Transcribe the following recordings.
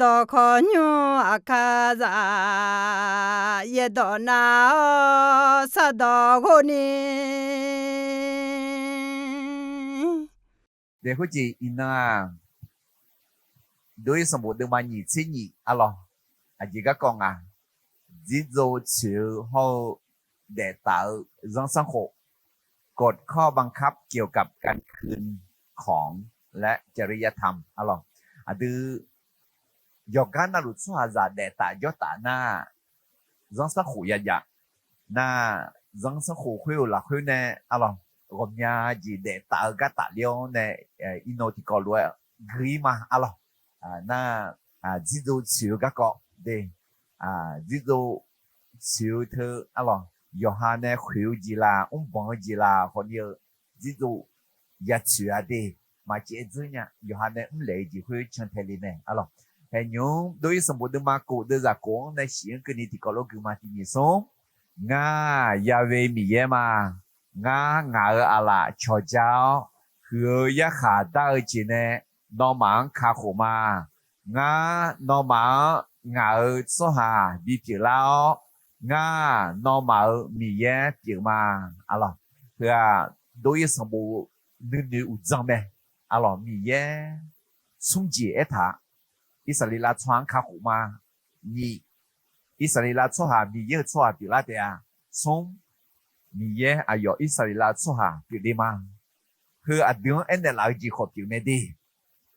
ดอคอญูอาคาซาเยดอนาสะดอโคนีเดี๋ยวจีอินาโดยสมมุติว่านี่ชินี่อะล่ะอาจิกะกองอ่ะจิโจชื่อเฮาได้ตาจังสังคกฎข้อบังคับเกี่ยวกับการคืนของและจริยธรรมอะล่ะอะดือยอกันนารุสวาซาได้ตายอตานาจังสังคยะยะนาจังสังคคุยละคุยแน่อะล่ะก็มีจีได้ตากะตาเลียวในอินโนติกอลวยกรีมาอะล่ะ那จิโจชิวกะก็เดจิโจชิวเธออะล่ะยอฮานะคุยจิลาบองจิลาคนเยจิโจยะชิวอะเดมาเจซึเนี่ยยอฮานะเลยจิคุยชันเทลิเนอะล่ะเฮญงโดยสมบูรณ์มากูเดซากงในเสียงกนิติกอลกุมาติมิซงงายาเวมีเยมางาอะละชอเจ้าคือยะขาตาจิเนนอมังคาโคมางานอมังงาโซหาบิปิลาวงานอมังมีเยปิมาอะล่ะเพื่อโดยสมบูรณ์นึอุจังแม่อะล่ะมีเยซุงจีเอทาอิสราเอลชวางคาโคมานี่อิสราเอลโซหามีเยโซหาปิลาเตียซงมีเยอายออิสราเอลโซหาปิลิมาเพื่ออดึงเอ็นเดลาจีขอปิเมดี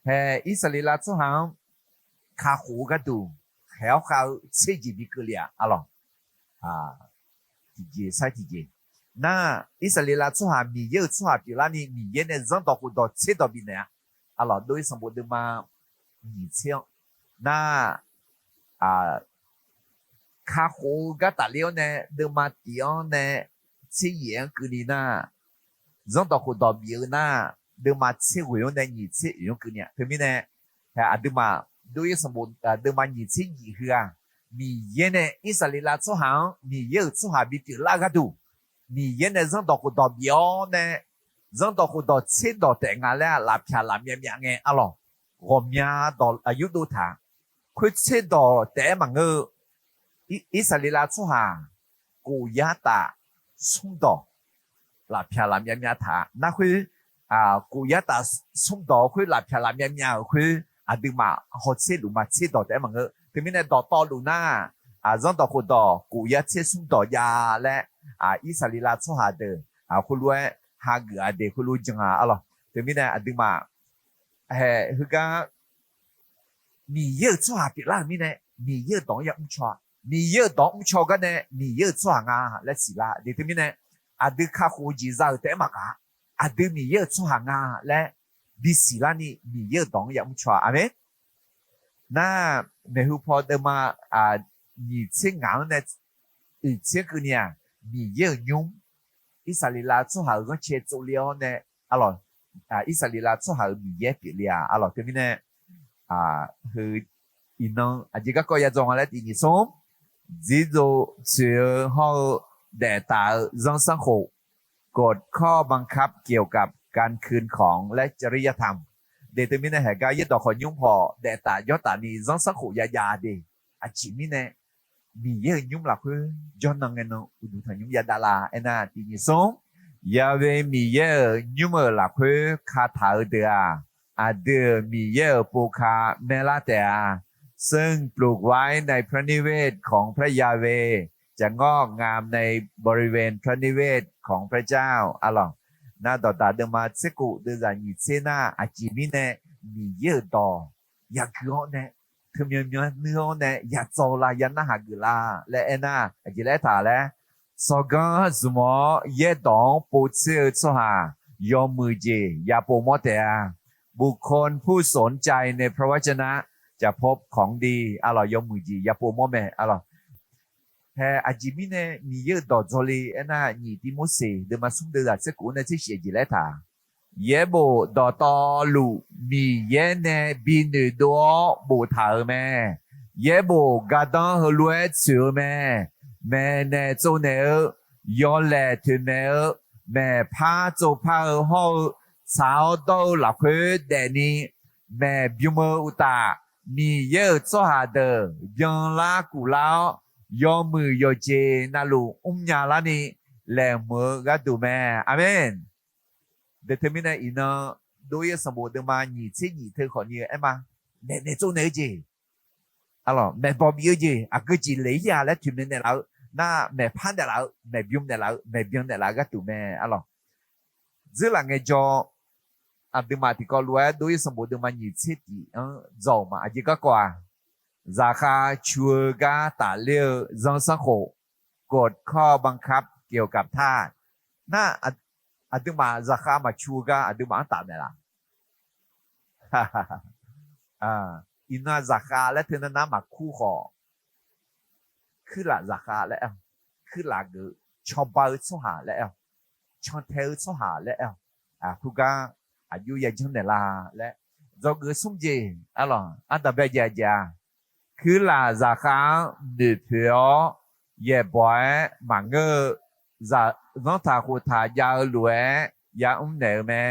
เฮอิสราเอลซุฮังคาหูกะดูเฮาคาเซจิบิกเลียอะล่ะติเจไซติเจนาอิสราเอลซุฮังมีเยซุฮังปิลานี่มีเยเนซันตอกุดอเซตอบิเนอะล่ะโดยสมบูรณ์มามีเชียวนาคาหูกะตะเลียวเนเดมาติออนเนซิเยงกุลีนาซันตอกุดอบินาเดมาเชวอยู่ในนี่เชอยู่คือเนี่ยคือมีเนี่ยอะดมาโดยสมบูรณ์เดมานี่เชยี่คือมีเยเนอิสราเอลซุฮังมีเยซุฮาบิติลากะดูมีเยเนซันตอกุดอบิออนเนซันตอกุดอเชดอแต่งาแล้วลาพยาลาเมียๆไงอะล่ะกอมีดออายุดูทางคุเชดอแต่มังอิสราเอลซุฮังกูยาตาซุงดอลาพยาลาเมียๆทานะคือกูยะตาซุ่มดอคุยหลับฉลามยามๆคุยดึงมาฮอดเซลุมาเชดอแต่มังถึงมีในดอตอลุนาซันดอคุดอกูยะเชซุ่มดอยาและอิสราเอลซุฮาเดคุรวยฮากือเดคุรูจังอะล่ะถึงมีในดึงมาฮึกะมีเยอะซุฮาปิลามีในมีเยอะดองยะอุชอมีเยอะดองอุชอกันในมีเยอะซุฮางาและสิลาเดถึงมีในดึกคาโคจิซาแต่มากะอะดึมีเยอะซุหางาและบิสิลานี่มีเยอะดองยะมุชวาอาเมนนาเมฮูพอเดมามีเชงางในอีเชคือเนี่ยมีเยอะยุงอิสราเอลซุหาก็เชโจเลียวเนี่ยอะล่ะอิสราเอลซุหามีเยปิเลียอะล่ะคือมีเนี่ยคืออีนองอะจิกะก็ยะจงอะไรตินิซงจิโจเชเฮาได้ตาจังสังโคกฎข้อบังคับเกี่ยวกับการคืนของและจริยธรรมเดตมิเนหกายดอกขยุงพอเดตายอตานีจังสักขุยายาเดอจิมิเนมีเยยุมหลักคือจอนนังเงนอุดุทายุมยาดาลาเอนาตินิซงยาเวมีเยยุมหลักคือคาถาเดอาเดมีเยปูคาเมลาเตอาซึ่งปลูกไว้ในพระนิเวศของพระยาเวจะงอกงามในบริเวณพระนิเวศของพระเจ้าอะล่ะนาดอตาเดมาเซกุเดซานิเซนาอาจิมิเนมีเยอะดอยากคือเนเทมีเนื้อเนอยากโซลายันนาหากุลาและเอนาอาจิเลตาและสกาสมอเยดองปูเซโซหายอมมือเจยาโปโมเตอาบุคคลผู้สนใจในพระวจนะจะพบของดีอะล่ะยอมมือเจยาโปโมเมอะล่ะอาจิมิเนมีเยอะดอจอลีเอนานีติโมเซเดมาซุมเดอะเซกูเนซิเชจิเลตาเยโบดอตอลูมีเยเนบินดอบูทาเมเยโบกาดังฮลวยซูเมเมเนโจเนยอเลทเมเมพาโจพาฮอสาวโตหลักเดนีเมบิวเมอุตา มีเยอะสหาเดยองลากูลาวยอมือยอเจนาลูญาลานีแลมือกะดูแม่อาเมนdetermine ina doye sambo de ma ni chi ni the kho ni ai ma ne zo ne ji alors mais bo bi ji a ge ji le ya la tu ne la na me phan de la me byum de la me byum de la ga tu me alors zhe la nge jo a de ma ti ko lue doye sambo de ma ni chi ti zo ma a ji ga kwa za kha chue ga ta le zong sa kho กฎข้อบังคับเกี่ยวกับทาสน่าอดุมาซะคามาชูกาอดุมาตามล่ะอินาซะคาและเธอนั้นมาคู่ขอคือละซะคาแล้วคือละกชอบบาซอหาแล้วชอนเทซอหาแล้วคูกาอายุยังจังเนี่ยล่ะและจอกซุมเจอะล่ะอันตะเบยะจาคือละซะคาดิเถอ也不忙个za น้องตาคูทายาหลวยยาเหนแม่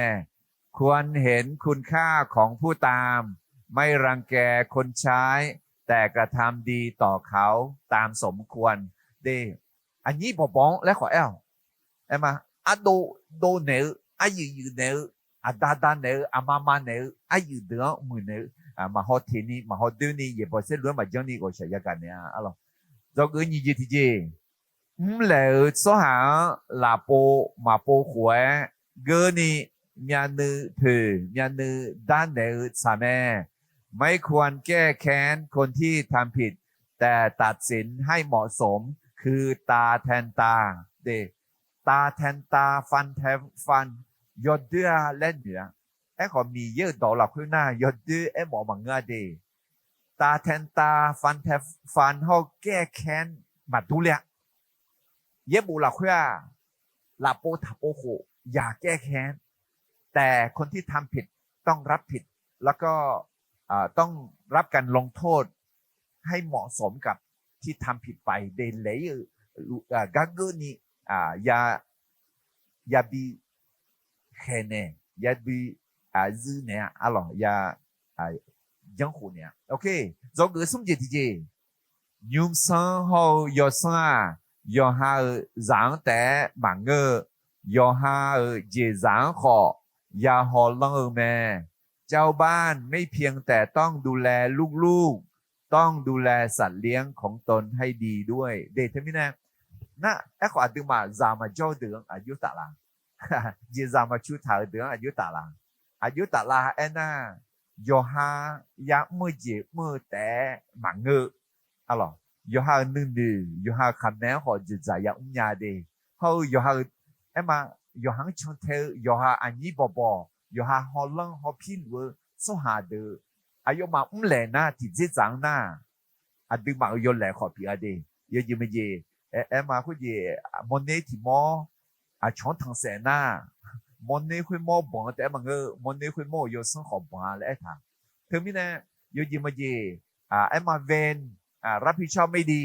ควรเห็นคุณค่าของผู้ตามไม่รังแกคนใช้แต่กระทำดีต่อเขาตามสมควรเดอันนี้บ่บ้องและขอแอลไอ้มาอะโดเนออะยืเนออะดาเนออะมาเนออะยืเดอมือเนอมาฮอทีนี้มาฮอดื้อนี่อย่าบ่เส้นล้วนมาจังนี้ก็ใช้ยากันเนี่ยอะล่ะdo cái như gì thì gì lệ số hạng là bộ mà bộ khỏe gơ ni nhà nữ thử nhà nữด้านnữสามีไม่ควรแก้แค้นคนที่ทำผิดแต่ตัดสินให้เหมาะสมคือตาแทนตาเดตาแทนตาฟันแทนฟันยอดเดือและเหนือไอ้ของมีเยอะต่อหลักขึ้นหน้ายอดเดือไอ้หมอมังเงาเดตาแทนตาฟันแทนฟันเขาแก้แค้นมาดูแลเย็บบุหลักขึ้นลาโปทับโอโหอย่าแก้แค้นแต่คนที่ทำผิดต้องรับผิดแล้วก็ต้องรับการลงโทษให้เหมาะสมกับที่ทำผิดไปเดนเลยกักเกอร์นี่อย่าบีแค่เนี่ยอย่าบีซื้อเนี่ยอะไรอย่ายังหูเนี่ยโอเคเราเกิดสมเด็จที่ยุ่งสังเขายอสังยอหาจางแต่หมังเงยอหาเจจางขอยาหอลังแม่เจ้าบ้านไม่เพียงแต่ต้องดูแลลูกๆต้องดูแลสัตว์เลี้ยงของตนให้ดีด้วยเดทมินะนะไอ้ขออดุมาจามาเจ้าเดืองอายุตะลางเจจามาชูถาเดืองอายุตะลางไอ้น่ายอหายามือเจมือแต่หมังเงอะหรอยอหานึ่งดือยอหาคำแม้ขอจะจ่ายาญาเดเขายอหาไอ้มายอหังชนเทยอหาอันนี้บยอหาฮอลลังฮอพินเวสหาเดอายุมาแหล่นะที่เจจังนะอดึมายอแหล่ขอพี่อเดยยิมเยไอ้มาคุยมอนเนที่มอชอนทางแสนนะมอนเนคุยมอบ่แต่มันมอนเนคุยมอยอสังขอบ่และไอ้ทางเธอมีนะยยิมเยไอ้มาเวนรับผิดชอบไม่ดี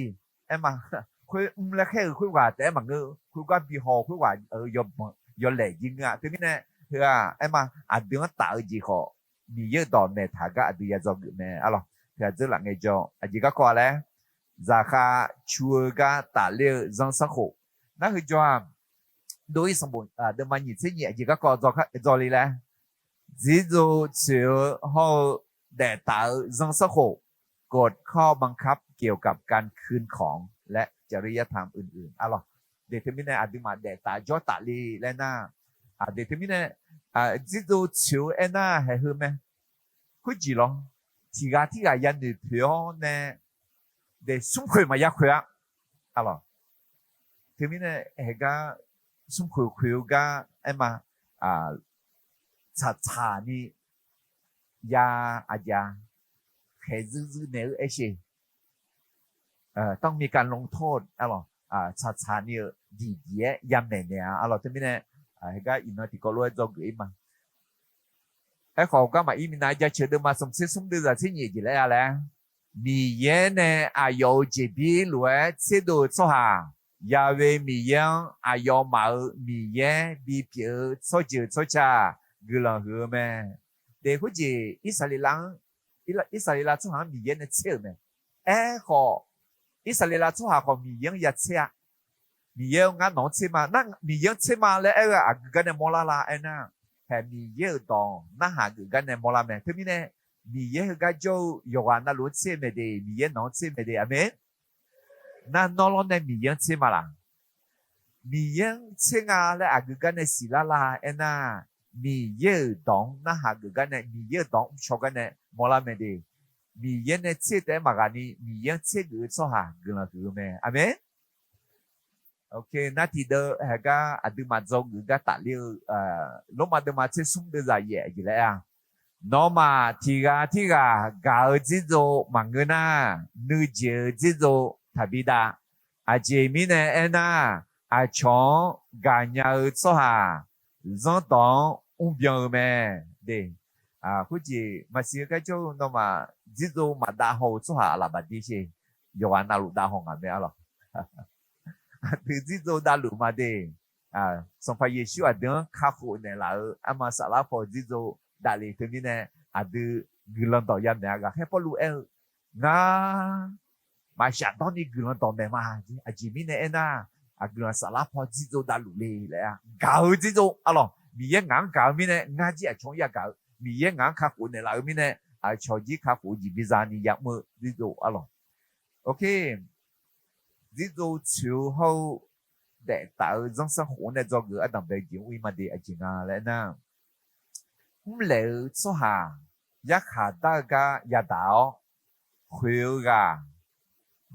ไอ้มาคุยและแค่คุยว่าแต่มันคุยว่าปีหอคุยว่ายอแหล่ยิงเธอมีนะเธอไอ้มาเดือนตาจีขอมีเยอะต่อแม่ถากะดูยาจอมแม่อะไรเธอจะหลังไงจอจีก็กว่าแล้วราคาชัวกะตาเลี้ยจังสักโขนั่นคือจอมโดยสมบูรณ์เดิมมันยิ่งสิ่งนี้จีก็กว่าจอเลยแล้วจีโจเชื่อเขาแต่ตาจังสักโขกฎข้อบังคับเกี่ยวกับการคืนของและจริยธรรมอื่นๆอะไรเดี๋ยวมีเนี่ยดูมาแต่ตาจอตาลีและหน้าเดี๋ยวมีเนี่ยจิตโตเชื่อเอ็น่าให้หื้อไหมคุยจีหรอที่ยันดูเพื่อนเนี่ยเดี๋ยวสุ่มคุยมาอยากคุยอะไรเดี๋ยวมีเนี่ยเฮก้าสุ่มคุยก้าไอ้มาชานี่ยาอาญาแค่ซื้อเนื้อไอ้เช่ต้องมีการลงโทษอะไรชานี่ดียำเนี่ยอะไรเดี๋ยวมีเนี่ยเฮก้าอินโนติโกลัวจงกุยมาไอ้ขอก็มาอีมินาจะเชื่อเดิมมาสมเสสมเดือดสิ่งนี้จีเลยอะไรมีเย็นเนี่ยอายุเจ็บปีหรือเสียดูสหายาเวมีเย็นอายุมามีเย็นบีเปียสอจืดสอชากุลังหัวแม่เด็กคนจีอิสราเอล以色列人出行米烟的切呢和以色列人出行和米烟一切米烟俺农切嘛那米烟切嘛了啊个呢莫拉拉那还米烟当那哈个呢莫拉咩对面呢米烟个就有啊那罗切没的米烟农切没的阿门那孬咯呢米烟切嘛啦米烟切啊了啊个呢西拉拉那米耶当那哈个呢米耶当说个呢莫拉没的米耶呢切的嘛个呢米耶切个说哈个了个咩阿门 OK 那提的那个ada mazong个tak liu loma de macam sum de zaya gila ya noma tiga gal jizo mangena nuje jizo tabida ajemine ena a chong ganya soha zondong bien me de huji masih ka jo noma jizo madaho soha la badisi yoana lu daho ngame alo từ Giêsu đã lũ mà để xong phải Giêsu ở đó khắc phục này là ama sala for Giêsu đã lấy từ mình này từ gửi tàu yam này cái hết lũ nga mà sáng đó đi gửi tàu này mà chỉ mình này na gửi sala for Giêsu đã lũ lấy là gạo Giêsu alo mình ngang gạo mình này nga chỉ trong ya gạo mình ngang khắc phục này là mình này cho chỉ khắc phục gì bây giờ niyak mơ Giêsu alo ok Giêsu chiếu hậu để tạo dân sinh hoạt này do người Adam về kiến uy mà để ở chính lại na lẽ số hà giác hà ta ga ya đạo khuya ga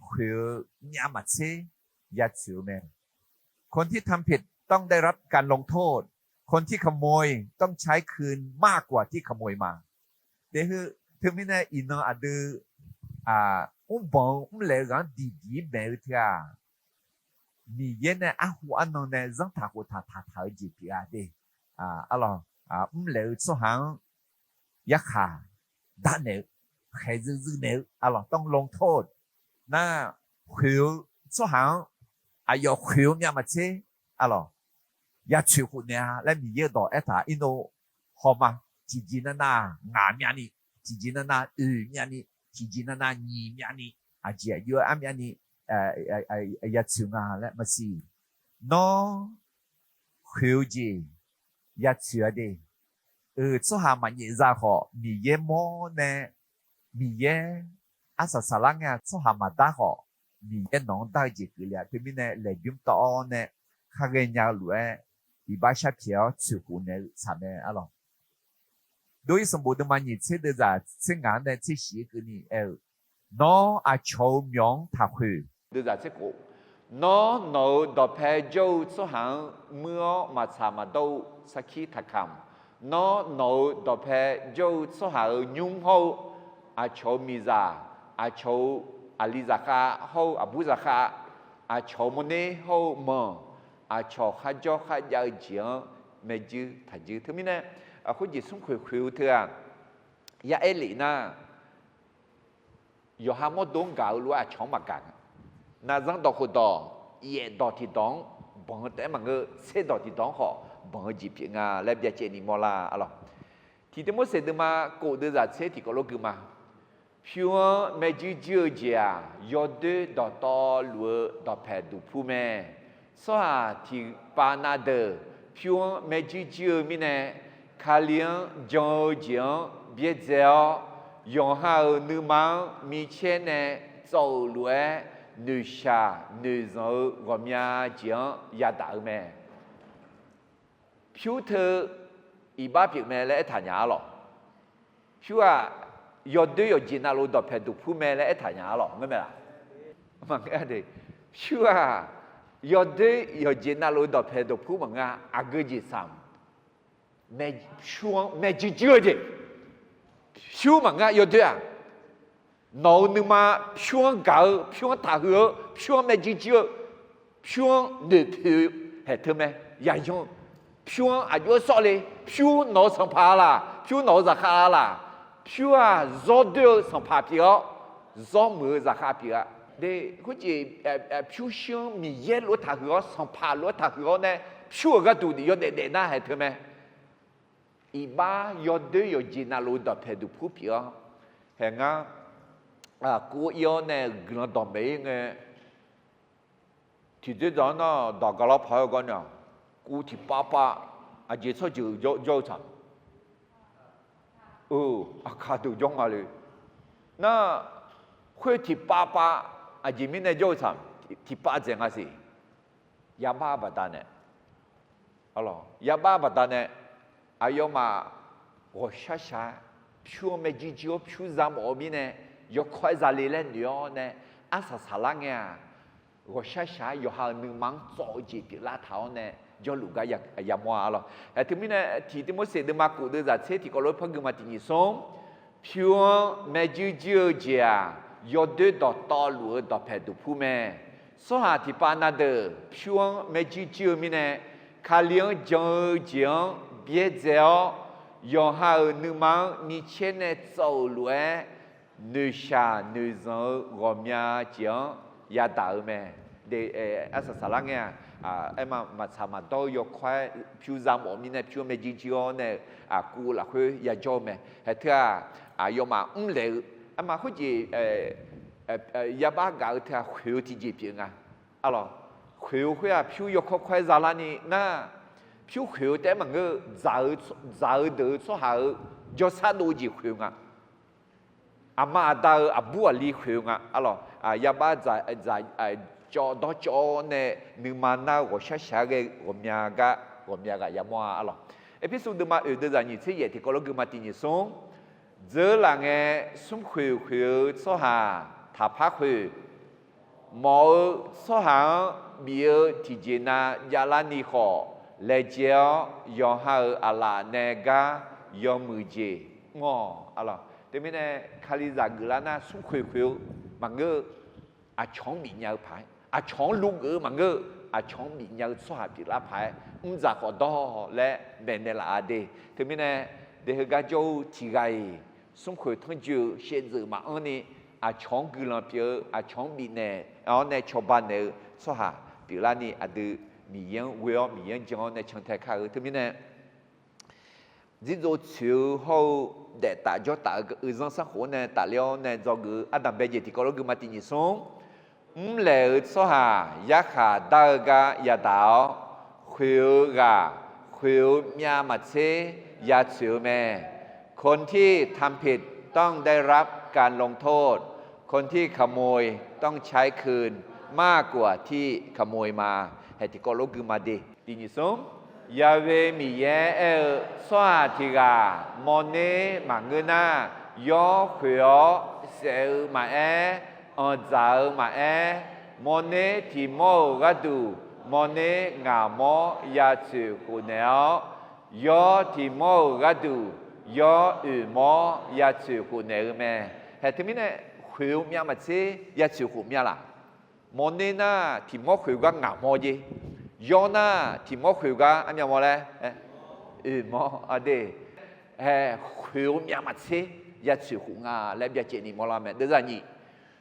khuya nhà mặt xe ya chiếu mẹคนที่ทำผิดต้องได้รับการลงโทษคนที่ขโมยต้องใช้คืนมากกว่าที่ขโมยมาเดี๋ยวถึงไม่แน่อินเนอร์อะดูbon le gan di me tia ni yen ne a hu an ne zang ta hu ta ji pi a de alors le so hang ya kha da ne khai zư ne alors ต้องลงโทษนะkhiu so hang a yo khiu nya ma che alors ya chu hu ne la mi ye do eta ino ho ma ji na na nga mya ni ji na na nya ni chỉ chỉ na nhị nhá ni chỉ yêu am nhá ni ya chữ nga lẽ mà si nó khiêu gì ya chữ đi số hàng mà nhị ra họ mì ye mo nè mì ye asa salang ya số hàng mà ta họ mì ye nong ta gì cứ lẽ thì mình nè legume to nè khá cái nhà lúa bị ba sa phiếu chữ hủ nè sao nè alo đối với bộ mà nhìn thấy được là sinh ngắn này chỉ sĩ cái này nó châu miệng thà hư được là cái cổ nó đọc phải châu số hàng mưa mà chả mà đâu sắc khí thà cam nó đọc phải châu số hàng nhung hậu châu mi già châu ali zaka hậu abu zaka châu mone hậu mờ châu khai cho khai giao chuyện mấy chữ thà chữ thứ mình này khu chỉ xuống khuỷu thưa ya elina yo ha mo dong gạo lúa chong mà càng na răng đỏ khu đỏ ye đỏ thì đóng bằng té mà ngơ xe đỏ thì đóng họ bằng gì phía nga lấy bia chè ni mola alo thì tôi muốn xem được mà cổ đưa ra xe thì có lúc mà pure mấy chữ chưa già yo de đỏ to lúa đỏ phe đủ phu mẹ so thì panade pure mấy chữ chưa mi nè khá liang dòng dòng biết dẻo dùng hào nữ mang mi chen nè dầu lúa nữ xa nữ dầu gồm nhà dòng ya đạo mẹ phiếu thơ ý bá việc mẹ lẽ thả nhà lọ phiếu yo đưa yo dì nà lô đọc phê đục phú mẹ lẽ thả nhà lọ nghe mẹ à mà nghe đi phiếu yo đưa yo dì nà lô đọc phê đục phú mà nghe gơ dì xăm mẹ chuông mẹ chỉ chưa gì chuông mà ngã yêu thế nấu nhưng mà chuông gạo chuông thả hứa chuông mẹ chỉ chưa chuông để thiếu hệ thơm mẹ giải chung chuông yêu sợ đi chuông nấu sang phá là chuông nấu ra khá là chuông gió đưa sang phá phiếu gió mưa ra khá phiếu để có gì chuông mì yên lúa thả hứa sang phá lúa thả hứa này chuông cái tủ đi yêu để na hệ thơm mẹ iba yo de yo jina lo da pe du pu pia nga ku yo ne gna do me nge thì thế đó nó đào cái lắp phải cái nào cú thì ba chỉ cho chữ dâu chậm cả đều giống àเลย那会thì ba chỉ mình này dâu chậm thì ba怎样是哑巴不单呢，alo哑巴不单呢，哎呦嘛，我下飘没几久飘咱们边呢，要快在里来鸟呢，啥啦呀？我下有下你忙早几比拉头呢，就路个也摸了。听没呢？提的么些的嘛，古的在车提个路碰个嘛第二松，飘没几久家，要对到道路到排毒铺咩？所下提巴那的飘没几久咪呢？看两讲别走，要下你忙你前呢走路你下你走我面讲。ya tao me de asa salangya ema ma do yo khwai phu zam o mi ne phu me ji jo ne ku la khwe ya jo me he thia yo ma le ama khu ji ya ba ga thia khwe ti ji pi nga alo khwe khwe phu yo khwai za la ni na phu khwe te ma nge za de so ha jo sa do ji khwe nga ama da abu ali khwe nga alo ya ba za cho đó cho ne ni mana wo sha ge wo mya ga ya mo alo episode ma de za ni che ye ti ko lo ge ma ti ni song ze la nge sum khwe khwe so ha tha pha khwe mo so ha bi ti je na ya la ni kho le je yo ha ala ne ga yo mu je ngo alo te mi ne khali za ge la na sum khwe khwe mà ngơ chóng bị nhau phải chóng lúc mà ngơ chóng bị nhau xoa bị lá phải ra có đó lẽ bên này là đi thế mình này để cái châu chỉ gai xung khởi thông chịu hiện giờ mà anh này chóng cứ làm việc chóng bị này anh này cho bạn này xoa bị lá này được mỹ nhân cho này chẳng thể khai thế mình này ví dụ chiều hậu để ta cho ta cái dân sinh hoạt này ta liệu này do cái Adam bây giờ thì có cái mà tin sống lệ số hà giá cả đa ga giá đảo khuyêu gà khuyêu nhà mặt chế giá chiều mẹคนที่ทำผิดต้องได้รับการลงโทษคนที่ขโมยต้องใช้คืนมากกว่าที่ขโมยมาให้ที่ก็รู้คือมาดีtin sống Yahweh mi ye soa tiga mone mangena yo khyo se ma on za ma mone ti mo ga du mone nga mo ya chu ku neo yo ti mo ga du yo mo ya chu ku ne me he ti mi ne khyo mya ma che ya chu ku mya la mone na ti mo khyo ga nga mo ji Yona thì mò khuyêu ga anh em mò lẽ mò đây khuyêu nhà mặt xe ya chịu khủng lẽ bây giờ ni mò làm mẹ đưa ra nhỉ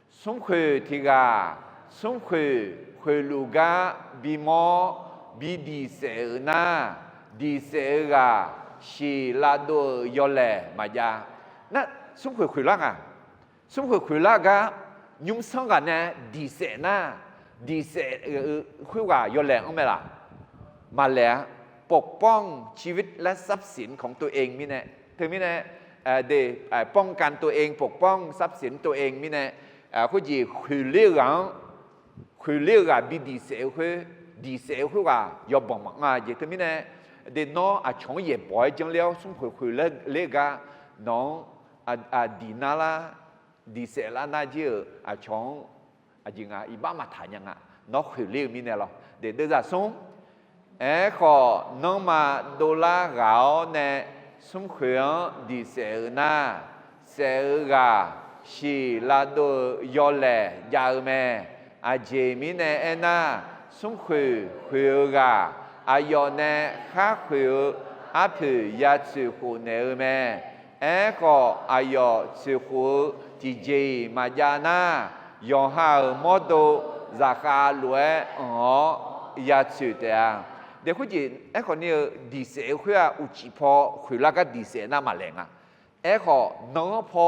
súng khuyêu thì ga súng khuyêu lù ga bi mò bi đi xe ga xì la đô yo lẹ mà ya nè súng khuyêu la súng khuyêu la ga nhung sang ga nè đi xe naดีเสคุยว่าโยแหลงเอาไหมล่ะมาแล้วปกป้องชีวิตและทรัพย์สินของตัวเองมิแน่ถึงมิแน่ป้องกันตัวเองปกป้องทรัพย์สินตัวเองมิแน่คุยคุยเรื่องบิดีเสคุยว่าโยบ่มักง่ายถึงมิแน่น้องชงเย่บ่อยจังแล้วสมคุยเรื่องน้องดีน่าละดีเสละน่าเยอะชงจริงอีบ้ามาถ่ายยังนอกคือเรื่องมีเนี่ยหรอเดี๋ยวจะส่งขอน้องมาดูแลเราเนี่ยสมควรดีเสียนะเสียชีลาดูยอเล่ยาแม่เจมีเนี่ยนะสมควรอายอเนี่ยข้าควรผือยาสืบคนเนี่ยแม่ขออายอสืบคนที่เจมาญาณายองหาโมโดราคาหลวยยาสุดเดี๋ยวคุณจีคนนี้ดีเสียคุยอุจิพอคุยแล้วก็ดีเสียน่ามาแรงขอน้องพอ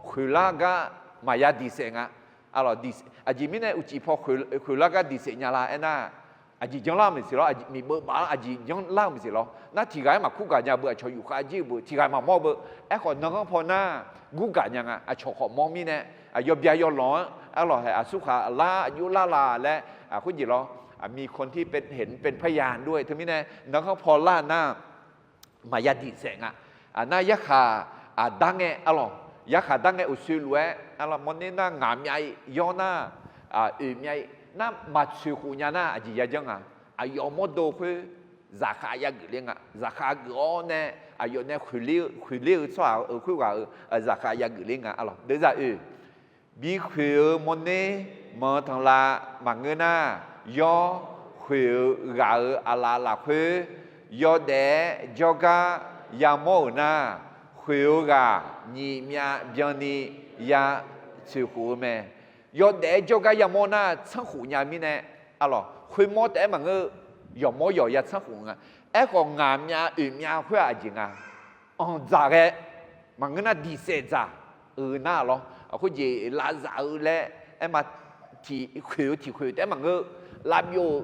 khulaga maya disenga alors aji mine uci pho khulaga disenya la ena aji jongla mi si lo aji mi bo ba aji jongla mi si lo na thi gai ma khu ga nya bu a cho yu kha ji bu thi gai ma mo bu e kho nang pho na gu ga nya nga a cho kho mo mi ne a yo bia yo lo alors he a su kha la yu la laและkhu ji loมีคนที่เป็นเห็นเป็นพยานด้วยถึงมีแน่นางพอล่าหน้ามายาดิแสงน่ายะคาดังเออลอยะคาดังเออุสุลเวอลมอนนี่น่างามใหญ่ยอน่าใหญ่น่ามาชื่อหูญาน่าอจิยะจังยอมโดคือซาคายะกเลงซาคากอเนยอเนคุลิซอคุว่าซาคายะกเลงอลเดซาบีคือมอนนี่มอทังลามังเงนาyo khuyeu gạo ala la khue yo de joga ya mo na khuyeu ga ni mya byan ni ya chu hu me yo de joga ya mo na chang hu nya mi ne alors khue mo de ma nge yo mo yo ya chang hu nga e ko nga mya mya khue a jing on za ge ma nge na di se za na lo khu ji la za le e ma ti khuyeu de ma nge làm yo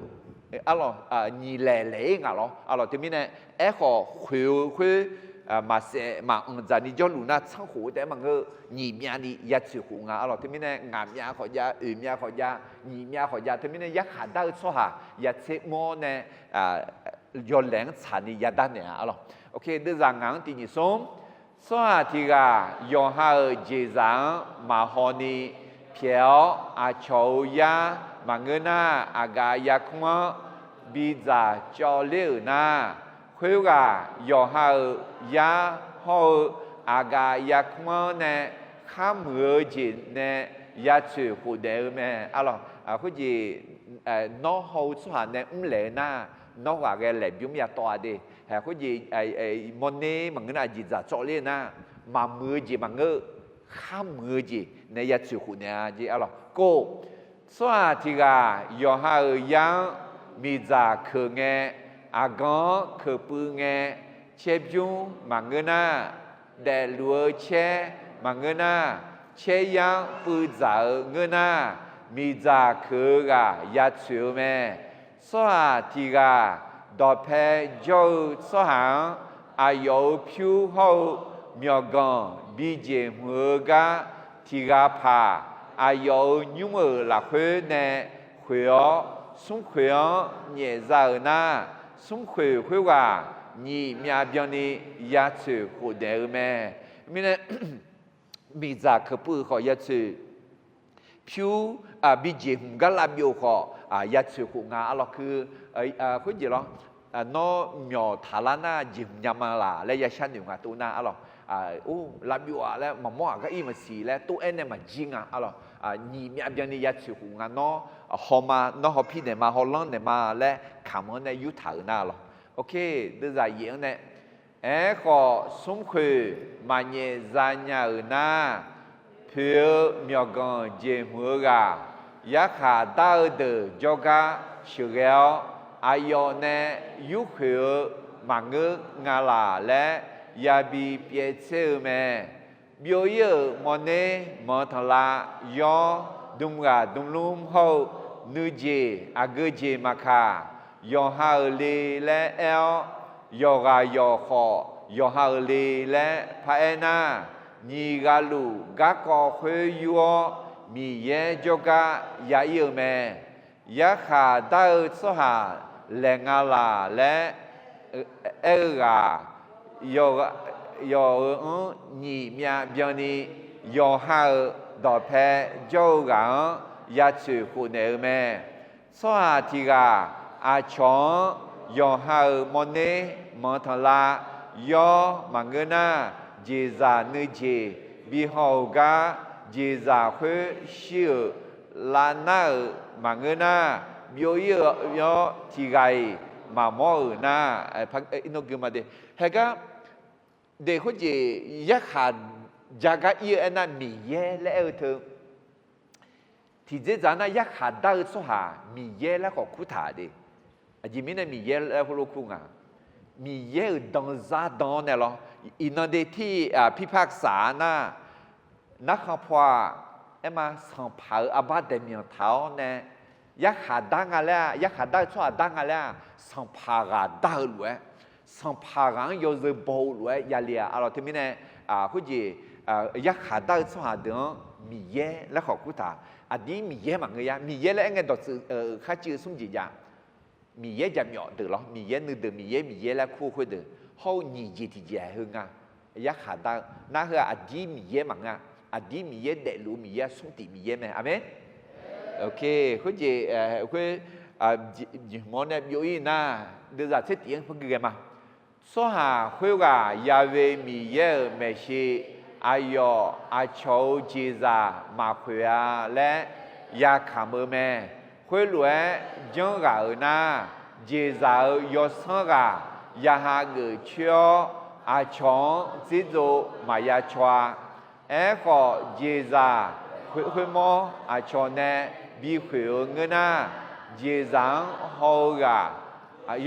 alors ni lệ ngalo alors thì mình e kho khuyeu mà sẽ mà za ni jo lu na chang hu de ma nge ni mya ni ya chu hu nga alors thì mình ngam ya kho ya mya kho ya ni mya kho ya thì mình ya kha da so ha ya che mo ne yo leng cha ni ya da ne alors ok de za ngang ti ni som so ha ti ga yo ha je zang ma ho ni phiao a chou ya mà người na aga ya kuma biza cho liu na khuya ga yo ha ya ho aga ya kuma ne kham mưa ji ne ya chu hu de me alors khu ji no ho su han ne le na no ga ge le byum ya to de ha khu ji mon ne mà người na ji za cho liu na mà mưa ji mà ngơ kham mưa ji ne ya chu hu ne ji alors cô soa tiga yo ha yang mi za ke nge agan ke pu nge che byu ma ngena de luo che ma ngena che yang pu za ngena mi za ke ga ya chu me soa tiga do phe jo so han ayo pyu ho myo gon bi je mu ga tiga pha ayo nyung la khue ne khue sung khue nye za na sung khue khue wa ni mya byan ni ya chu hu de me mi ne mi za ke pu kho ya chu pyu bi je hum ga la byo kho ya chu hu nga a loคือkhu ji lo no myo thala na ji nya ma la le ya shan yu nga tu na a lo la byo la ma mo ga i ma si le tu en ne ma jing a lo ni mya byan ni ya chu hu nga no ho ma no ho pi ne ma ho long ne ma le kam ne yu tha na lo ok de za yin ne kho sum khue ma nye za nya na phue myo gon je mu ga ya kha da de yoga shu gao ayo ne yu khue ma nge nga la le ya bi pie che me bio ye mo ne mo tha la yo dum ga dum lum ho nu je a ge je ma kha yo ha le le el yo ga yo kho yo ha le le pha e na ni ga lu ga ko khue yo mi ye jo ga ya ye me ya kha da so ha le nga la le ga yo ni mya byan ni yo ha do phe jo ga ya chu hu ne me so ha ti ga a chon yo ha mo ne mo tha la yo ma nge na je za ne je bi ho ga je za khue shi la na ma nge na bio ye yo ti gai ma mo na no ge ma de ha ga de khu ji ya kha ja ga ye na mi ye le thơ thì dễ dàng là yak hà đa số hà mì ye là có cụ thể đi, chỉ mình là mì ye là có lô khu ngà, mì ye ở đông giá đông này lo, in đây thì พิพากษา na นักขพว่ามาสังเผาอาบาเดมีเท้าเนี่ยยักหาดังอะไรยักหาได้ชั่วดังอะไรสังพาราดาลวยสังพารังยอจะบ่ลวยยาเลียอะไรที่มีเนี่ยผู้จียักหาได้ชั่วเดือนมีเย่แล้วขอกูถาอันนี้มีเย่มั้งเงี้ยมีเย่แล้วไงดอกข้าจื้อสุ่มจีจ้ามีเย่จะมีอ๋อเดือดหรอมีเย่นึกเดือมีเย่แล้วคู่คุยเดือเขาหนีจีที่เย่หึงอ่ะยักหาได้น่าเหรออันนี้มีเย่มั้งอ่ะอันนี้มีเย่เด็ดรู้มีเย่สุ่มตีมีเย่ไหมอาเมนโอเคคุณจีคุณมองเนี่ยอยู่อีน่าเดี๋ยวจะเช็ดเตียงเพื่อเกี่ยมาส่วนหาคุยว่ายาเวมีเย่ไม่ใช่อายออาโชจีซามาคุยและยาขามือแม่คุยรวยจังกะน่าจีซายอสังกะยาหาเกเชียวอาชงจิโจมายาชวาก็จีซาคุยมออาชงเนี่ยบีคุยเงินน่าจีซังฮอกะ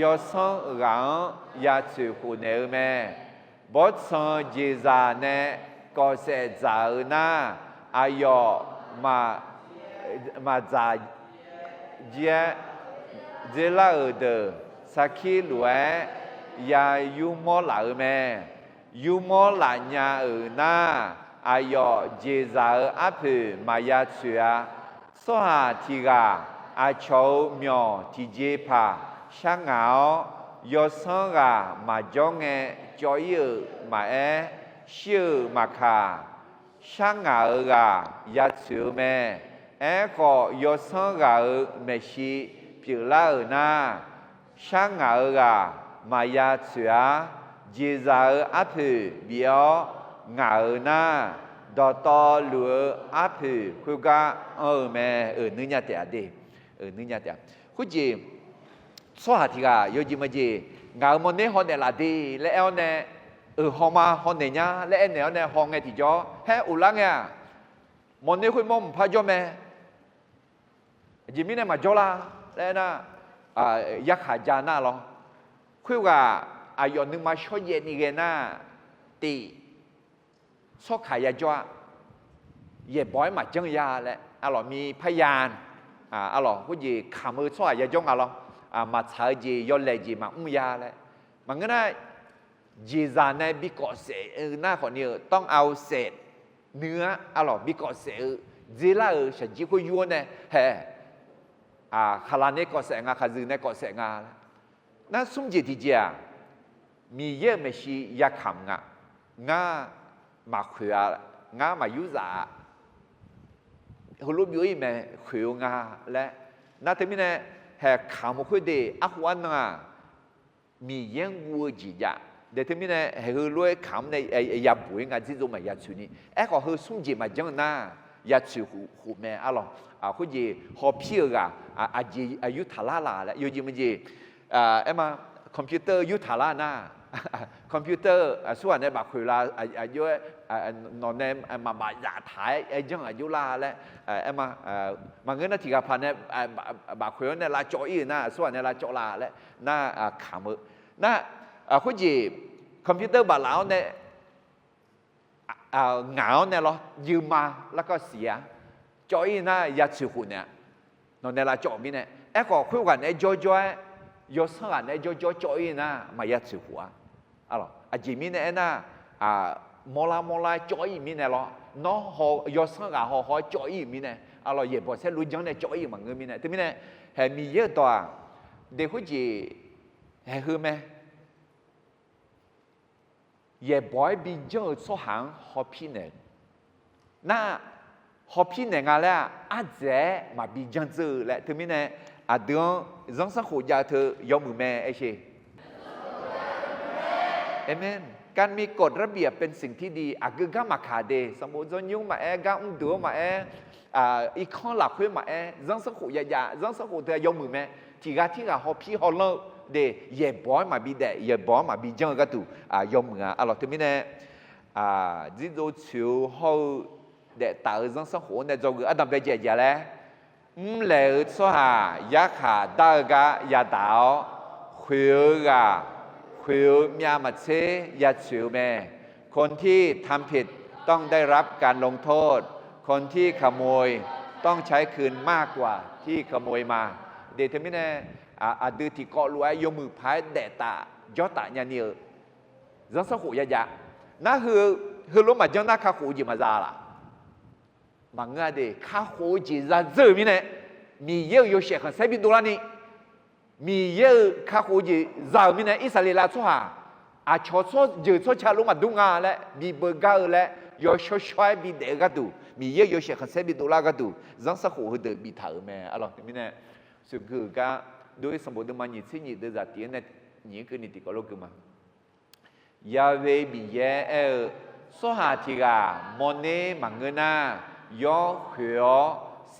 ยอสังรังยาชื่อคุเนอแม่บทสังจีซาเนี่ยก็เสจานาอายอมาจาเจเจลาเดสักขีลวยยายูมอลาแม่ยูมอลาญานาอายอเจซาอัพมายาเสือสหาทีกาอาชาวเมียวที่เจพาช่างเอายอสังกามาจงเอจอยมาชื่อมาคาช่างเอายัดชื่อแม่ก็ยอสังกาไม่ชีพิลานาช่างเอามายาเสือจีซาอัพเบียวงานาดอตอลัวอัพคุกาแม่นึกยาเตียดีนึกยาเตียคุณจีสวัสดีค่ะโยจิมาจีงามันเนี่ยฮอนเดลาดีและเอลเนี่ยฮอมาฮอนเนี่ยและเอลเนี่ยฮองไงที่จ่อเฮ้อุลังเนี่ยมันเนี่ยคุยมั่มพาจ่อแม่จิมีเนี่ยมาจ่อละแล้วนะยักษ์หาจาน่าหรอคุยว่าอายุนึงมาช่วยเย็นนี่กันนะตีสกขายจ่อเย่บ่อยมาจังยาแหละอร่อยมีพยานอร่อยผู้หญิงขามือช่วยยาจงอร่อยมาใช้จียอดเลยจีมายาเลยมันก็น่าจีซาในบิโกเสหน้าของนี้ต้องเอาเศษเนื้ออร่อยบิโกเสจีล่าฉันจีคุยยัวเนี่ยเฮ้ขลาเนี่ยก็เสงาขจือเนี่ยก็เสงานั่นสุ่มจีที่จีมีเยอะไม่ใช่ยาขำงามาคุยงามายุซาคุณรู้อยู่ไหมคุยงาและนั่นถึงมีเนี่ยแห่ขามคุยดีอักวันน่ะมียังวัวจีจ้ะเดี๋ยวที่มีเนี่ยให้รวยขามในยาบุยงานที่ตรงไหนยาชุนี่ก็คือสุ่มจีมาจังน่ะยาชุหูแม่อะไรคุยจีฮอพี่ก็อายุทาราละแล้วอยู่จีมันจีมาคอมพิวเตอร์ยุทาราน่ะคอมพิวเตอร์ส่วนเนี่ยบางคุยละอายุนอนเนี่ยมาบาดถ่ายจังอายุละแล้วมันเงินที่กับพันเนี่ยบางคุยเนี่ยละจ่อยน่ะส่วนเนี่ยละจ่อละแล้วน่าขามน่ะคุยจีคอมพิวเตอร์บาดแล้วเนี่ยเหงาเนี่ยหรอยืมมาแล้วก็เสียจ่อยน่ะยาชื่อหุ่นเนี่ยนอนเนี่ยละจ่อมีเนี่ยก็คุยกันเนี่ยจ่อยยศกันเนี่ยจ่อยน่ะมายาชื่อหัวalors aji mine ena mola choi mine lo no ho yosan ga ho choi mine alors ye bo se lu jang ne choi ma ngue mine te mine he mi ye to de hu ji he hu me ye boy bi jang so hang ho pi ne na ho pi ne nga la a je ma bi jang zu le te mine a de zang sa khu ya the yo mu me ai chiเอเมนการมีกฎระเบียบเป็นสิ่งที่ดีกึ่งก้ามาขาเดสมมุติจนยุ่งมาก้าดูมาอีกข้อหลักเพื่อมาจังสักขุยาจังสักขุเธอยกมือแม่ที่กาที่กาฮอพี่ฮอลเลอร์เดเย่บอยมาบีเดเย่บอยมาบีจังก็ดูยกมือเราถึงมีเนี่ยจิโจชิวฮอเดตาจังสักขุเนี่ยจงอันดับเดียแล้วเลยสหายาขาดากายาดาวคุยกาคุยมีอามาเชยาชิวแม่คนที่ทำผิด ต้องได้รับการลงโทษคนที่ขโมยต้องใช้คืนมากกว่าที่ขโมยมาเดทมิเนอะดือที่เกาะรวยยมือพายแดตายอตะญาเนียจังสะหูยะยะนั่นคือรู้มาจังนะคาหูจิมาซาล่ะบางอ่ะเดคาหูจิซาเจอมิเนมีเยอะอยู่เสียกันเซบิดุลานี่มีเยอะคาหูจิซามิเนอิสราเอลชั่วอาชอซเจอซชาลุมาดุงาและมีเบกาและยอชอชอยบิเดกะดูมีเยอะอยู่เสียกันเซบิดุลากะดูจังสะหูเดบิถาแม่อะล่ะมิเนสุคือกะด้วยสมบูรณ์มันยิสิญิเดซาเตียนนี่คือนิติกอลกุมายาเวบิเยโซหาทิกามอเนมังเงนายอเขยอเส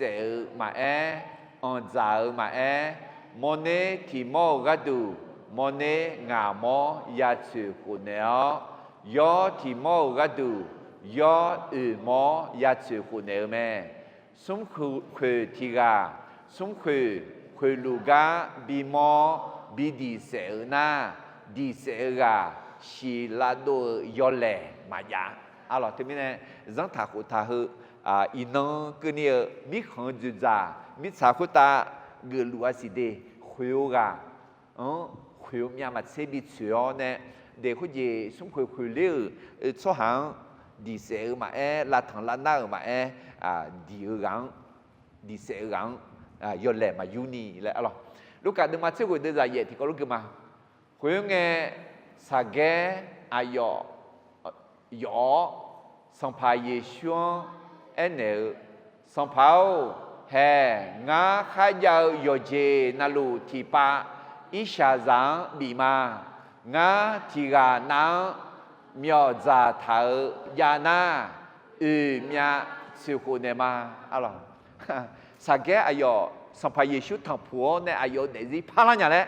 มาออนจามามอเนทิโมกะดูมอเนงามอยาชืกุเนยอทิโมกะดูยอมอยาชืกุเนแม่สุมคือทิกาสุมคือลูกาบิมอบิดีเสนาดีเสกาชีลาโดยอแลมายาalors terminé zang tha ko tha hu inan ke ni mi khon ju za mi sa ko ta ge lu aside khyo ga khyo mya ma se bi chyo ne de khu ji sum khyo khyo le so han di se ma la thang la na ma di gangยอแลมายูนี่แหละalors ลูกกะดึงมาเชื่อกูเดซาเยที่ก็รู้กึมาคุยงเงสาแกอายอยอสัมภาเยชัวเอเนสัมภาวแฮงาขายาโยเจนาลูทีปาอิชาซังบีมางาทีกานังမြောဇာထာယာနာမြစုကိုနေမှာalorsစာကဲအယောစပယေရှုထဖို့နဲ့အယောနေစီဖာလာညာလေ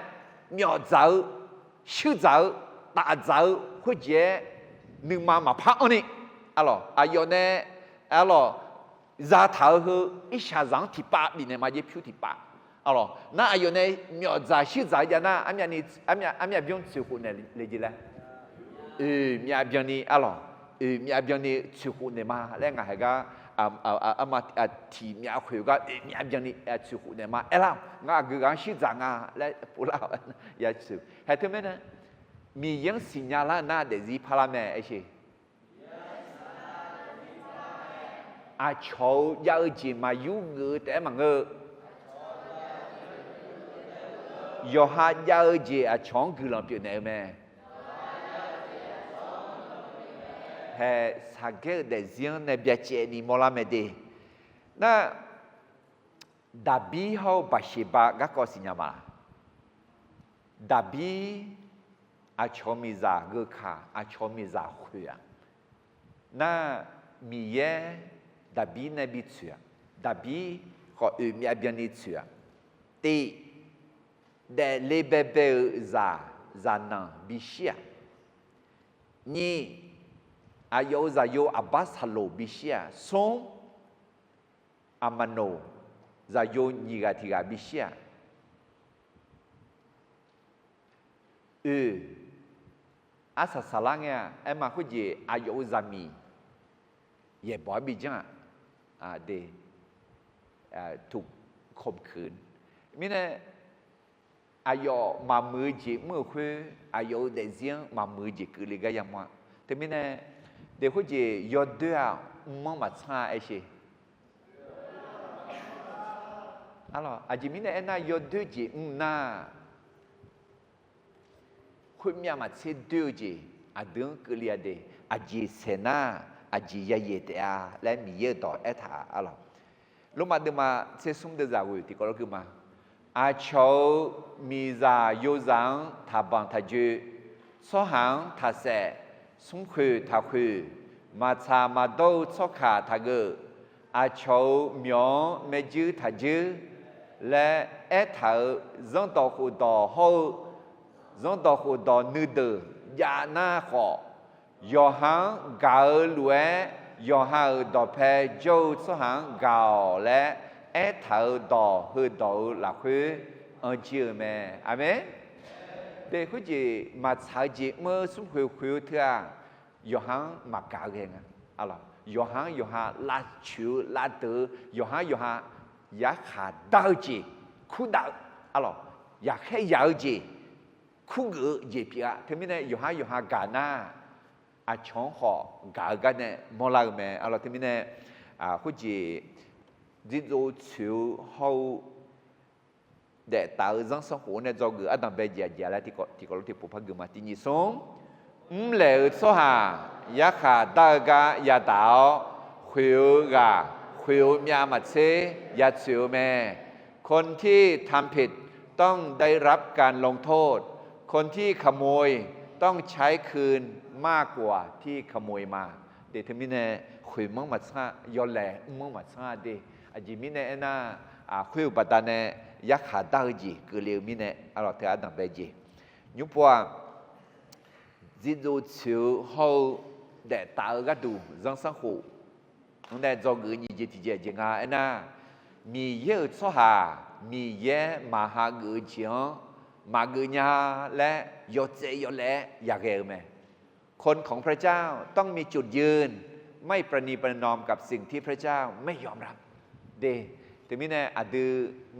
မြောဇာရှုဇာတာဇာခွကျဲနုမမဖာအနိ alors အယောနဲ့ alors ဇာထာဟဣရှာဇန်တိပါဘိနေမှာယေဖြူတိပါ alors နာအယောနဲ့မြောဇာရှုဇာယာနာအမြနီအမြပြုံးစုကိုနေလေကြလားမြာပြန်နေအဲ့လောမြာပြန်နေချူခုနေမှာလဲငါဟဲကအမတီမြာခွေကမြာပြန်နေချူခုနေမှာအဲ့လားငါဂန်ရှိဇာငါလဲပူလာရချူဟဲ့တမန်မီယန်စီညာလာနာဒေဇီဖလာမဲအရှိအချောရအကြီးမယူငើတဲမငើယောဟာရအကြီးအချောင်းကူလောင်ပြနေမဲဟဲစာကဲတဲ့ဇင်းနဲ့ပြချေနီမောလာမဲဒေနာဒါဘီဟောဘရှိဘာကကောစီညာမာဒါဘီအချောမီဇာဂခါအချောမီဇာခွေနာမီယေဒါဘီနဘီချွာဒါဘီခေါ်မြအပြန်နေချွာတေတဲ့လေဘဘေဇာနန်ဘီရှီနီayo zayo abbas halo bishia son amano zayo nyiga tiga bishia asa salangya ema kuje ayo zami ye bo bijan de ถูกข่มขืนมิเนี่ยอายอมามือจิมือคุยอายอเดเซียงมามือจิคือเลยก็ยังว่าแต่มิเนี่ยเดี๋ยวเขาจะยอดเดือมั่งมาช้าไอ้สิอะไรอาจจะมีเนี่ยน่ายอดเดือจีน่าคุณมีมาเสดเดือจีอาดึงกลียเดอาจีเสนาอาจียาเยเดียและมีเยต่อเอธาอะไรลงมาเดิมาเสซุ่มเดือดาวที่ก็คือมาอาชาวมีซาโยซังทาบังทาจูสหังทาเสสมคือทาคือมาชามาโดสขาทาเกอาชาวเมียวเมจืทาจืและเอธาจงต่อคูต่อโฮจงต่อคูต่อนืดยานาขอยอหังกาลวยยอหังดอเพโจสหังกาและเอธาดอฮือดอหลักคืออันเชื่อแม่อาเมนเด็กเขาจะมาใช้จิตเมื่อสมคุยเถอะยอหังมากาเอง alors Yohan la chu la de Yohan ya kha dao ji khu dao alors ya khe yao ji khu ngữ ji pia thế mới này Yohan ga na a chong ho ga ga ne mo la me alors thế mới này khu ji di zo chu ho để tạo dân sống hữu này do người Adam bây giờ là thì có thì phụ phật mà thì nhị sống lệ số hà giá khả đa ga giá đạo khuyêu mya mặt xe giá chiều mẹคนที่ทำผิดต้องได้รับการลงโทษคนที่ขโมยต้องใช้คืนมากกว่าที่ขโมยมาเดี๋ยวทำไมเนี่ยคุยมั่งมัดซะยอแหล่มั่งมัดซะเดี๋ยวอาจิมิเนี่ยน่ะคุยปัตตาเนี่ยยักษ์หาดาวจีคือเลี้ยวมิเนี่ยเราเท่านั้นไปจียุบว่าจิตรู้ชิวเขาเด็ดตาก็ดูจังสังหูนั่นแต่จงเงินยี่จีเจงาเอ็น่ะมีเยอะสหามีเยอะมหาเงินเชียงมาเงินยาและยศเจยศและอยากเอวไหมคนของพระเจ้าต้องมีจุดยืนไม่ประนีประนอมกับสิ่งที่พระเจ้าไม่ยอมรับเดแต่มีเนี่ยอาดู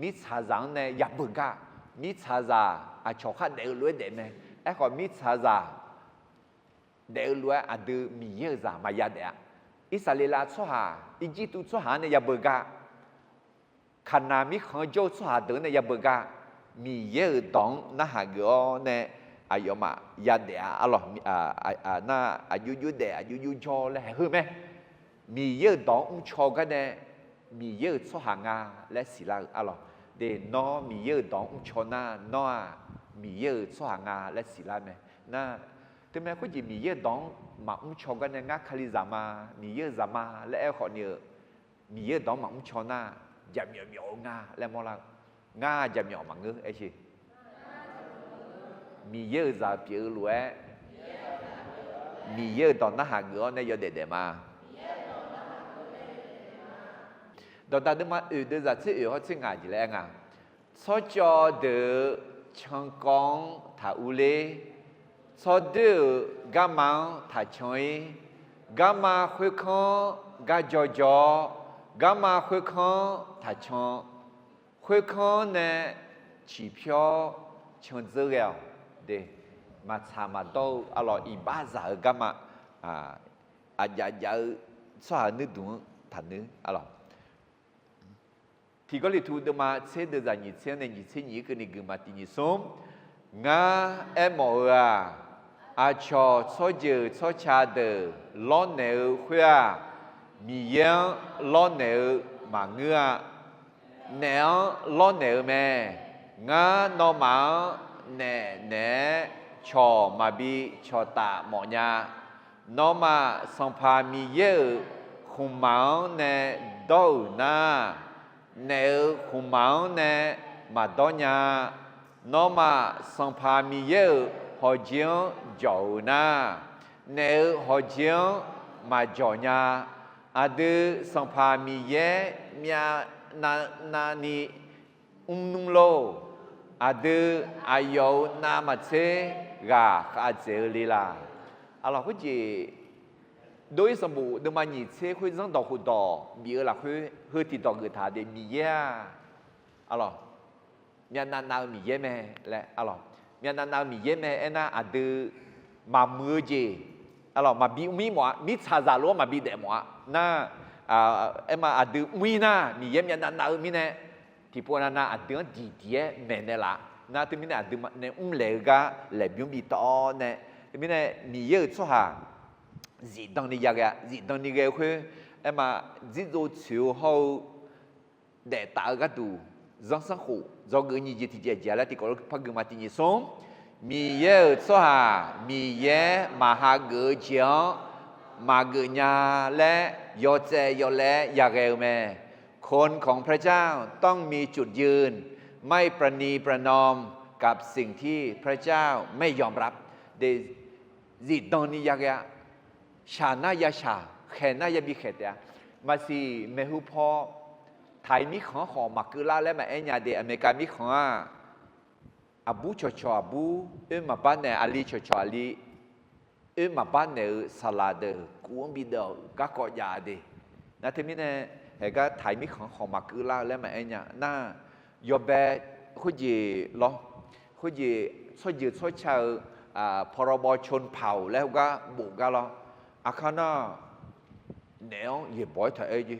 มิชาจังเนี่ยอยากบึงกะมิชาจาชอบขัดเดือดล้วนเด็ดไหมไอ้คนมิชาจาเดือดล้วนอาดูมีเยอะจามายาเดียอิสราเอลชั่วหาอิจิตุชั่วหาเนี่ยอยากบึงกะขณะมิของโจชั่วหาเดินเนี่ยอยากบึงกะมีเยอะตองน่าหาเกอเนี่ยอายุมายาเดียอ๋อน่าอายุยุเดียอายุยุจอเลยเฮ้ยไหมมีเยอะตองชอกันเนี่ยมีเยอะชั่วหางาและศิลาอ๋อเดนอมีเยอะตองชอน่านอมีเยอะชั่วหางาและศิลาไหมน่าแต่แม้ก็จะมีเยอะตองมาชอกันเนี่ยงักคลิซามามีเยอะซามาและเอลขอเนี่ยมีเยอะตองมาชอน่าจะมีเหมียวงาและมอลางาจะมีออกมาเงื้อไอ้ชีมีเยอะจะเปลี่ยนรวยมีเยอะตอนน่าหาเงื้อเนี่ยเยอะเด็ดๆมาตอนนั้นมาเดี๋ยวจะที่เขาที่งานจีแรงชอบจอเดือช่างกงถ่าอุเลชอบเดือกามังถ่าช่วยกามาคุยข้อกาจอกามาคุยข้อถ่าช่องคุยข้อเนี่ยชีพยอช่างเจริญเดมาทำมาโตอร่อยอีบ้าจ่ากามาอย่าสอนนึกดูทันนึกอร่อยที่ก็เลยถูกเดิมาเชื่อเดินจากยิ่งเชื่อในยิ่งเชื่อยิ่งคือในกลุ่มมาที่ยิ่งสมงาเอ็มโออาชอชอเจอชอชาเดอล้อนเนื้อหัวมีเยอะล้อนเนื้อมาเงือเนื้อล้อนเนื้อแม่งานอมาเน่ชอมาบีชอตาหมอยานอมาสัมภามีเยอะคุมมาเน่ดูน่าเนื้อคุมเมาเนี่ยมาดอนยานอมาสัมภามีเยอะหอเจียงจอนาเนื้อหอเจียงมาจอยาอาดูสัมภามีเยอะมีนานีนุ่งโลอาดูอายุนามาเชกาขาเจริลาอะไรก็จีโดยสมบูรณ์ดมาหนีเชื่อคุยเรื่องดอกขุดดอกมีอะไรคุยติดดอกเกิดถาเดมีเยอะอะไรมีนานมีเยอะไหมและอะไรมีนานมีเยอะไหมเอ็น่าอาดูมามือจีอะไรมาบีมีหมอมีชาจารู้มาบีเดหมอน่าเอ็มาอาดูมีน่ามีเยอะมีนานมีเนี่ยที่พวกนั้นอาดูดีเดียแม่เนี่ยละน่าที่มีเนี่ยอาดูเนี่ยเล็กะเล็บยุ่งบีต่อเนี่ยที่มีเนี่ยมีเยอะชั่วหาจีตอนนี้อยากจีตอนนี้ก็คือมาจีโร่ชิวเขาเด็ดตาก็ดูจังสังหูจงเงินยี่ที่เจแล้วที่เขาพักมาที่นี่ส่งมีเยอะชั่วหามีเยอะมหาเกิดเจียงมาเกิดญาและยอดเจยอดและอยากเอวแม่คนของพระเจ้าต้องมีจุดยืนไม่ประนีประนอมกับสิ่งที่พระเจ้าไม่ยอมรับเดจีตอนนี้อยากชาหน้ายาชาแขนหน้ายาบีเขตเนี่ยมาสิเมหุพอไทยมีของมาคือลาและมาเอ็นยาเดอเมริกามีของอาบูชออาบูมาบ้านเนี่ยอาลีชออาลี ma ban ne salade ku bi do ga ko ya de na te mi ne he ga thai miของมาคือละแล้วมาไอ้เนี่ยน่ายอแบคุจีล้อคุจีช่วยยืดช่วยเชาพรบชนเผ่าแล้วก็บุกกันล้ออาคาน่าแนวอย่าบ่อยเถอะไอ้จี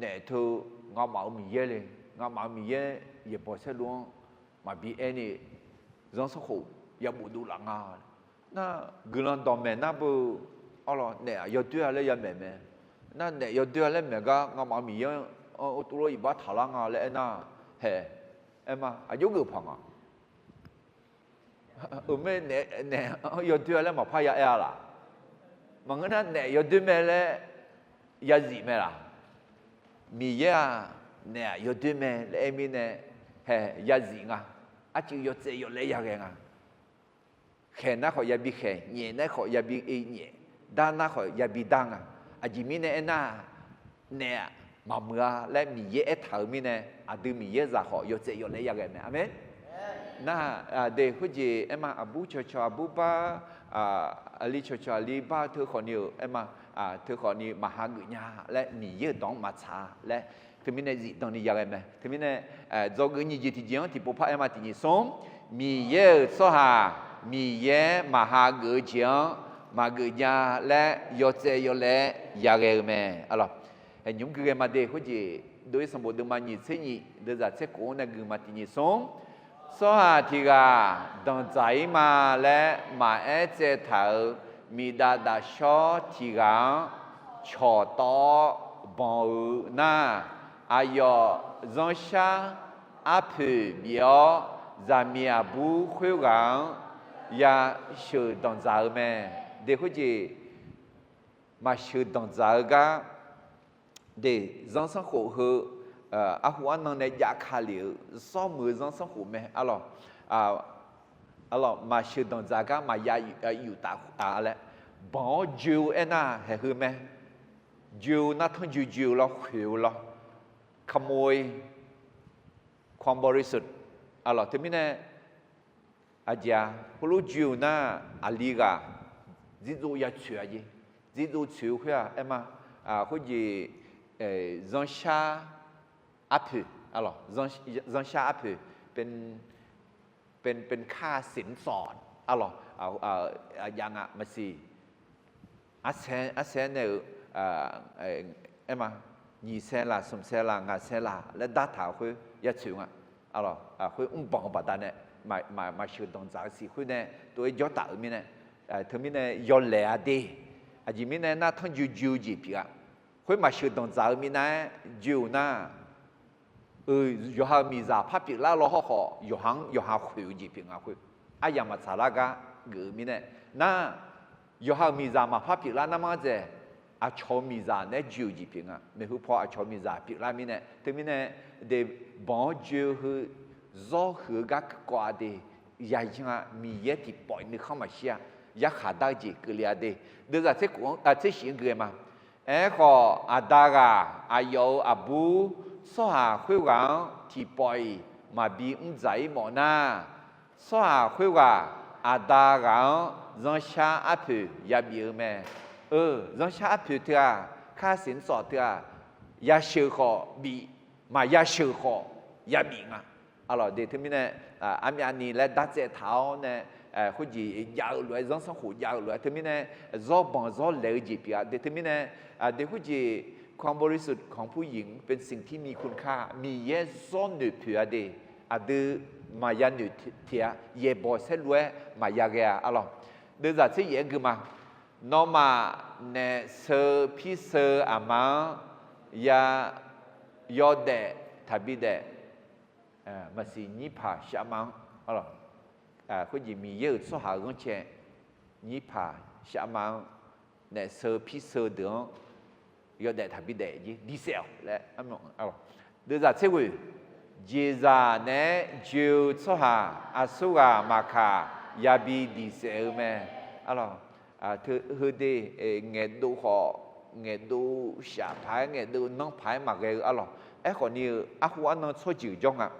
แนวเธองอมามีเยอะเลยงอมามีเยอะอย่าบ่อยเสียล้วงมาบีเอ็นี่ร้องสักหูอย่าบุดูหลังอ่ะน่ากุลันดอมแม่น่าบุอ๋อล้อเนี่ยอย่าตัวอะไรอย่าแม่แม่那呢有对了每个我妈咪样我多了一把头浪啊来那嘿哎嘛啊有个胖啊我们呢有对了嘛怕呀呀啦嘛我那呢有对没嘞也gì没啦咪呀呢有对没嘞咪呢嘿也gì啊啊就有这有来呀个啊嘿那可也比嘿你那可也比你但那可也比当啊อาจิมีเนี่ยน่ะเนี่ยมาเมื่อและมีเยอะเท่ามีเนี่ยอาดูมีเยอะจะขอยเจยเลยอย่างเงี้ยอาเมนน่ะเด็กผู้จีเอ็มอาบูชออาบูบาอลิชออาลีบาเธอคนนี้เอ็มเธอคนนี้มหากุญญาและมีเยอะต้องมาชาและถึงมีเนี่ยจิตตรงนี้อย่างเงี้ยถึงมีเนี่ยจอกุญญาจิตที่ยังที่ปุ๊บพระเอ็มที่นี่ส่งมีเยอะสหามีเยอะมหากุญญามากุญญาและยเจยและยาเกเมอะล่ะไอ้ยุงคือมาเดคุจิโดยสมบูรณ์มานี่เสนี่เดจะเสกูนะกุมาตินี่สงสหาที่กาดังใจมาและมาเอเจเถามีดาดาชอที่กาชอตอบอนาอายอจงชาอาผือเบียวจามีอาบูคุยกันยาชื่อดังใจแม่เด็กคนจีมาชื่อดังใจก็เด็กจังสังขูอาหัวนั่งในยาคาเหลียวซ้อมมือจังสังขูแม่อะไรมาชื่อดังใจก็มายาอยู่ตาอะไรบ่จิวเอ็น่าเห็นไหมจิวนักทั้งจิวแล้วขิวแล้วขโมยความบริสุทธิ์อะไรที่ไม่แน่อาจารย์ผู้รู้จิวน่าอาลีกาจิโรยาเฉยจิโรเฉยคือเอ็มเขาจีจงชาอัพอะไรจงชาอัพเป็นค่าสินสอดอะไรอย่างมาสิอาเซนเนี่ยเอ็ม200,000300,000 500,000และดัตถาคือยาเฉยอะไรคือบังบัดเนี่ยมาชื่อตรงจากสิคือเนี่ยตัวยอดตามีเนี่ยถึงมีเนี่ยยอดแหล่ดีอาจจะมีเนี่ยน่าทั้งจิวจีพี่อ่ะคือมาชื่อตรงจากมีเนี่ยจิวน่ะอยู่หามีจ่าพับปีละล้อห่ออยู่หาคุยจีพี่อ่ะคืออายามาซาลากะเกิดมีเนี่ยน่ะอยู่หามีจ่ามาพับปีละนั่นมาเจอาชอมีจ่าเนี่ยจิวจีพี่อ่ะไม่รู้พออาชอมีจ่าปีละมีเนี่ยถึงมีเนี่ยเดบอนจิวคือรอหือกักกว่าเดยาจิงมีเยติปล่อยนึกเข้ามาเชียยาขาดจีกเลียเดเดี๋ยวจะเช็คของเช็คเสียงเกมาขออาดากาอายออาบูสหาคุยกันที่ปล่อยมาบีใจหมอนาสหาคุยกันอาดากาจงชาอัพยาบีแม่จงชาอัพเถอะค่าสินสอดเถอะยาเชื่อขอบีมายาเชื่อขอยาบีalors déterminer amiani la date tao ne huji ya lo zang sang hu ya lo déterminer zo bon zo le ji pia déterminer de huji ความบริสุทธิ์ของผู้หญิงเป็นสิ่งที่มีคุณค่ามีเยซ่อนอยู่เพื่อเดอดืมายานุเทียเยบอเซลวยมายาเกะalors de za ci ye gu ma no ma ne se pi se ama ya yo de tabi de mà si nhị phà xa mang alors có gì mi yêu số hạ ngón chè nhị phà xa mang để sơ pi sơ đường yêu để thà bi để gì đi xẻo lẽ âm nọ alors đưa ra chế quỷ dì ra nè chiều số hạ asuga maka yabi đi xẻo mẹ alors thứ đi nghe đủ họ nghe đủ xả phái nghe đủ nông phái mà cái alors còn như aqua nó số chữ trong à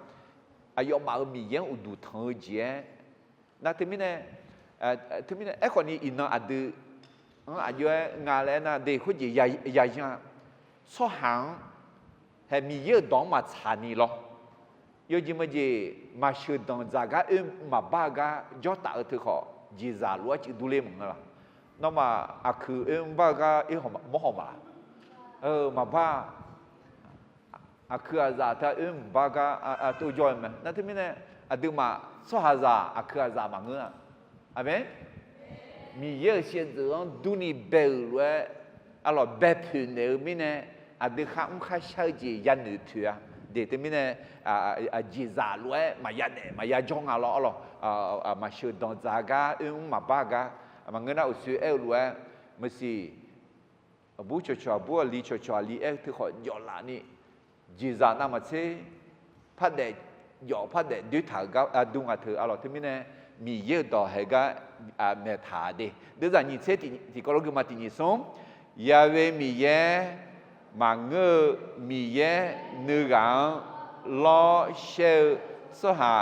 ayo ma mi yen u du thang je na te mi ne ถึงมีไอ้คนนี้อินนะอดีอายุงานแล้วนะเด็กคนใหญ่ใหญ่จังสอหังให้มีเยอะดองมาชานีหรอ有这么些马修当这个马巴个叫大头好，几十罗就都来蒙了。那么啊去马个好没好嘛？马巴啊去啊咋他马个都叫嘛？那他们呢啊都嘛说哈咋啊去啊咋嘛个？阿没？มีเยอะเสียจงดูนี่เบลว่าอะล่ะแบบพื้นเนี่ยมีเนี่ยอะเด็กข้ามข้าเช่าจียันหนึ่งถือเด็กมีเนี่ยจีซาลวยมายันเนี่ยมายันจงอะล่ะมาชื่อดอนจากะมาบ้ากะมาเงินเอาซื้อเอลวยไม่สิบูชอบัวลีชอลีเอที่เขาหยอดละนี่จีซานามาเชพัดเดหยอพัดเดดูถากะดุงอะเธออะล่ะที่มีเนี่ยมีเยอะต่อให้ก็เมตาเดเดี๋ยวนี้เสร็จที่ก็รู้กันมาที่นี่ส่งยาเวมีเยมาเงอมีเยเนื้อกันล้อเชลสหา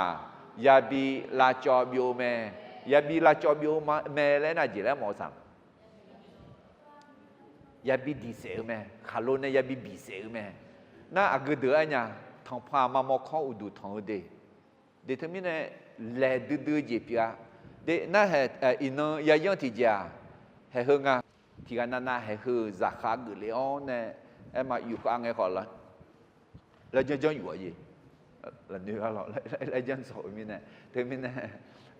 ยาบีลาจอบิโอเมยาบีลาจอบิโอเมแล้วน่ะจีแล้วหมอสั่งยาบีดีเซลเมคาโลเนี่ยยาบีบีเซลเมน่าอักเดือเนี่ยทางพามาหมอข้ออุดูทางเดเดี๋ยวทั้งนี้เนี่ยแลดื้อๆจีเปียเดน่าเฮอินยายังที่จะเฮเฮงาที่กันน่าเฮคือซักขากเลออนเนี่ยเอ็มมาอยู่กับอังเงก่อนละแล้วจะอยู่อะไรแล้วนี่ก็แล้วจะสอนมิเนี่ยถึงมิเนี่ย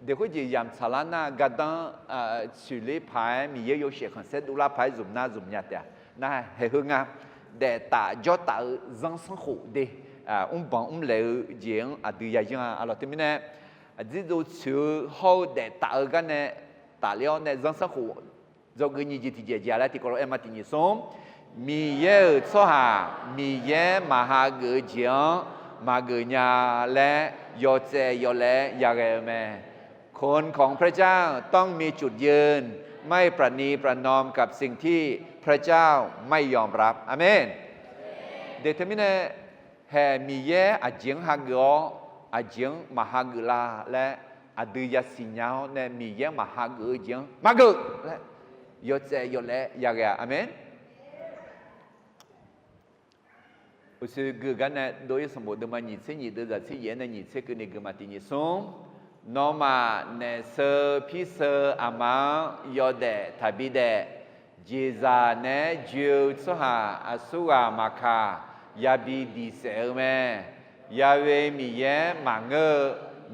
เดี๋ยวก็จะยามสารน่ากัดดังสุริพายมีเยอะๆเสียคนเสร็จดูแลพายจุ่มหน้าจุ่มยัดเนี่ยน่าเฮเฮงาเดตาจอตาจังสังหูเดบังเหลวเจียงดูยาจังอะไรถึงมิเนี่ยจิโดชื่อเขาเดตากันเนี่ยตาเลี้ยวเนี่ยจังสังหูจะเงินยี่จิตเจียแล้วที่ก็เอ็มมาที่นี่ส่งมีเยอะสหามีเยอะมหาเกิดเจียงมาเกิดญาและยอเจยอและยาเกแม่คนของพระเจ้าต้องมีจุดยืนไม่ประนีประนอมกับสิ่งที่พระเจ้าไม่ยอมรับอาเมนเดทมิเนแห่มีเยอะอาเจียงฮากออาเจียงมหาเกลาและอดืยาสิญญาเนี่ยมีเยอะมหาเกเจียงมาเกและยอเจยอและยาเกอาเมนอุสกุกันเนี่ยโดยสมบูรณ์มันยิ่งเสียยิ่งเดือดเสียเนี่ยยิ่งเสียคือในกุมาตินิสงนอมาเนเซพิเซอามายอเดทับิเดจีซาเนจิวสหาอสุอามาคายาบีดีเซลเมยาเวมีเยมังเง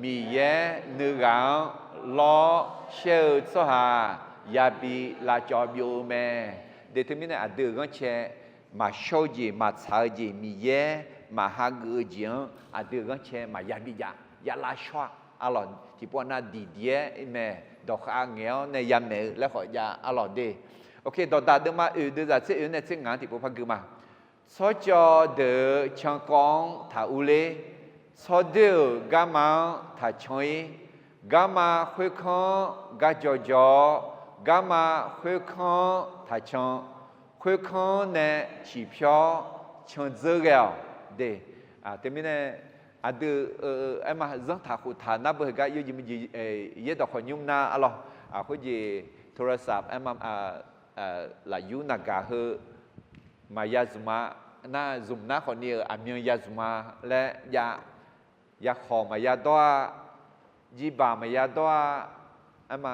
มีเยเนื้อล้อเชลสหายาบีลาจอบิโอเมเดทมินอดือกันเชมาโชจีมาชาจีมีเยมาฮากเจียงอดือกันเชมายาบิยาลาชวาอร่อยที่พวกนั้นดีเดียแม่ดอกอ่างเงี้ยวในยามเนแล้วขอยาอร่อยดีโอเคตอนตาเดิมมาเดือดเสียในเส้นงานที่พวกพักคือมาสอจอเดช่างกองถ้าอุเลสอเดกามาถ้าช่วยกามาคุยข้อกาจอจอกามาคุยข้อถ้าช่างคุยข้อเนี่ยชีพยอช่างเจอแล้วเดแต่ไม่เนี่ยอดีไอ้มาจังถ้าคุณฐานะเบอร์ก็ยังมีเยอะดอกขยุ่มนาอะไรเขาจะโทรศัพท์ไอ้มาหลายยุนักการ์มายาซุมาหน้าซุมหน้าคนนี้อามียาซุมาและยาขอมายาตัวจีบามายาตัวไอ้ม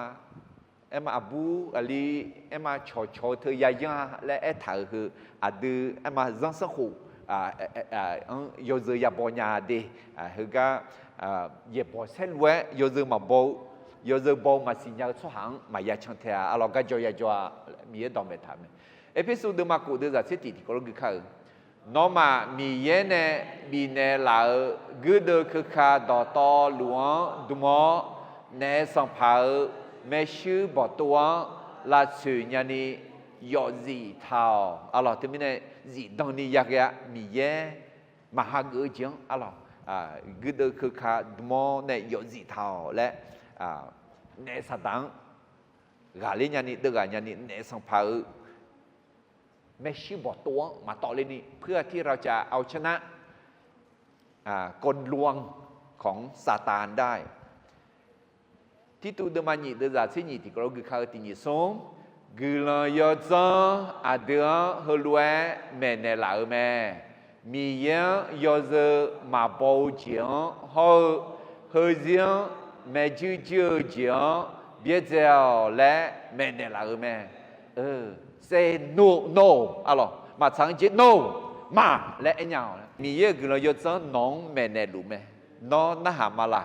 าอบูอาลีไอ้มาชอเธอยายาและไอ้ถ่ายคืออดีไอ้มาจังสักหูยอดยาบญาดีคือก็เย็บบอเส้นเวะยอดมาโบยอดโบมาสิญญาสุหังมายาชังเทียเราก็จอยจอยมีเยอะต่อไปทำเอพิโซดมากูเดือดเสียทีที่ก็รู้คือน้องมามีเยเนมีเนลากูเดือคือข้าดอตอหลวงดูมอเนสังพาเมชื่อบอตัวลาสุญญานียอจีเท่าอะไรที่มีเนี่ยจีดังนี้ยากๆมีเยมหาเกิดจังอะไรกูเดือคือข้าดูมอเนี่ยยอจีเท่าและเนสตังกาลิญานีเดือกาญานีเนสังพาไม่ชื่อบอตัวมาต่อเลยนี่เพื่อที่เราจะเอาชนะกลลวงของซาตานได้ ที่ตูเดมานี่เดจะสินี่ที่ก็คือเขาตินี่สงกืลยอจังอาเดอฮลวยแม่เนลาแม่มีเยยอเจมาบ่จิงเฮาเฮจิงแม่จื้อจื้อจิงเบียเจ้าและแม่เนลาแม่say no อะล่ะมาสังจิ no มาและอันยาวมีเยกืลยอจังน้องแม่เนลูแม่น้อนะหามาล่ะ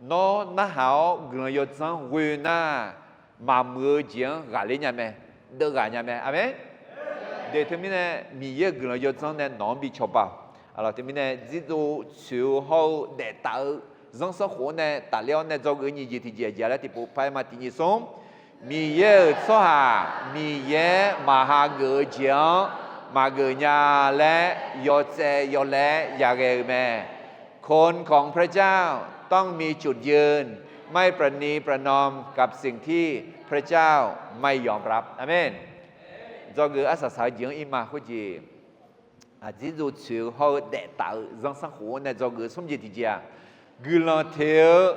nó hảo người yêu thương vui na mà mưa giếng gà lên nhà mẹ đỡ gà nhà mẹ amen để thế mình này mình người yêu thương này nó bị chọc bao alors thế mình này ví dụ chiều hậu để tạo dân xã hội này tạo liệu này cho người gì thì gì là thì bộ phải mà thì như sống mình số hà mình mà hà người giếng mà người nhà lẽ yêu xe yêu lẽ nhà người mẹคนของพระเจ้าต้องมีจุดยืนไม่ประนีประนอมกับสิ่งที่พระเจ้าไม่ยอมรับอาเมนdo người ở xã hội dưỡng im mà có gì ví dụ chiều hậu để tạo dân sinh hoạt này do người sống gì thì gì người lo theo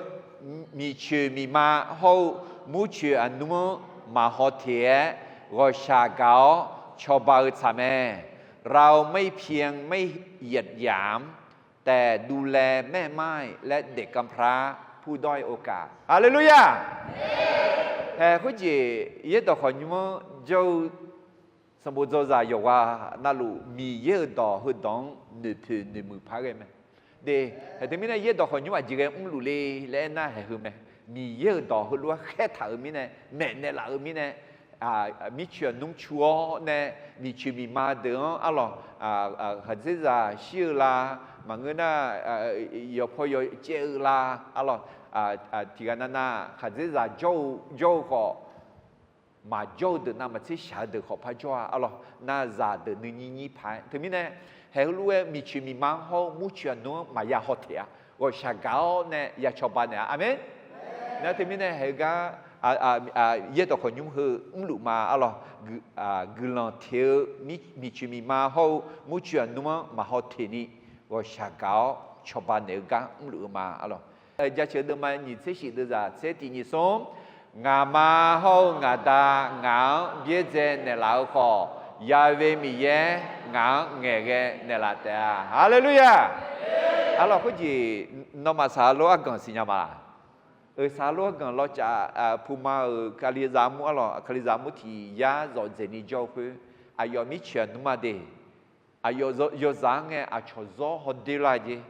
mi chuyện mi mà hậu mu chuyện anh nuông mà họ thiệt gọi xa cáo cho bao cha mẹ เราไม่เพียงไม่เหยียดหยามแต่ดูแลแม่ไม้และเด็กกำพร้าผู้ด้อยโอกาสฮาเลลูยาแต่คุณจีเยอะต่อคนอยู่มั้งเจ้าสมบูรณ์เจ้าจะอยู่ว่านั่นลูมีเยอะต่อหุ่นดองหนึ่งผืนหนึ่งมือพักเลยไหมเดี๋ยวแต่ไม่ได้เยอะต่อคนอยู่ว่าจีเกอุ้มลูเล่และน่าเห็นไหมมีเยอะต่อหุ่นว่าแค่ถ่ายมีเนี่ยแม่เนี่ยหลังมีเนี่ยมีเชื่อนุ่งชัวเนี่ยมีชื่อมีมาเดิมอะไรเขาจะชื่อละmà người na yêu phơi yêu chơi la alo thì cái na khai dễ là dâu họ mà dâu được na mà chỉ xả được họ phải cho alo na giả được như như phải thì mình này hay lúc mi chuyện mi mang họ muốn chuyện nó mà ya họ thiệt rồi xả gạo này ya cho bạn này amen nên thì mình này hay cái yết đó còn nhung hư lụ mà alo gửi lòng thiếu mi chuyện mi mang họ muốn chuyện nó mà họ thiệt đi我下高确保那个路嘛，啊咯，家晓得嘛？你这些都是这第二种，俺妈好俺大俺别在那老好，亚威米耶俺那个那拉的，哈利路亚！啊咯，好似那么啥路啊讲是啥嘛？啥路讲老家普马卡里扎姆啊咯，卡里扎姆提亚做这里教会，要米全那么的。yo za nghe cho gió họ đi lại gì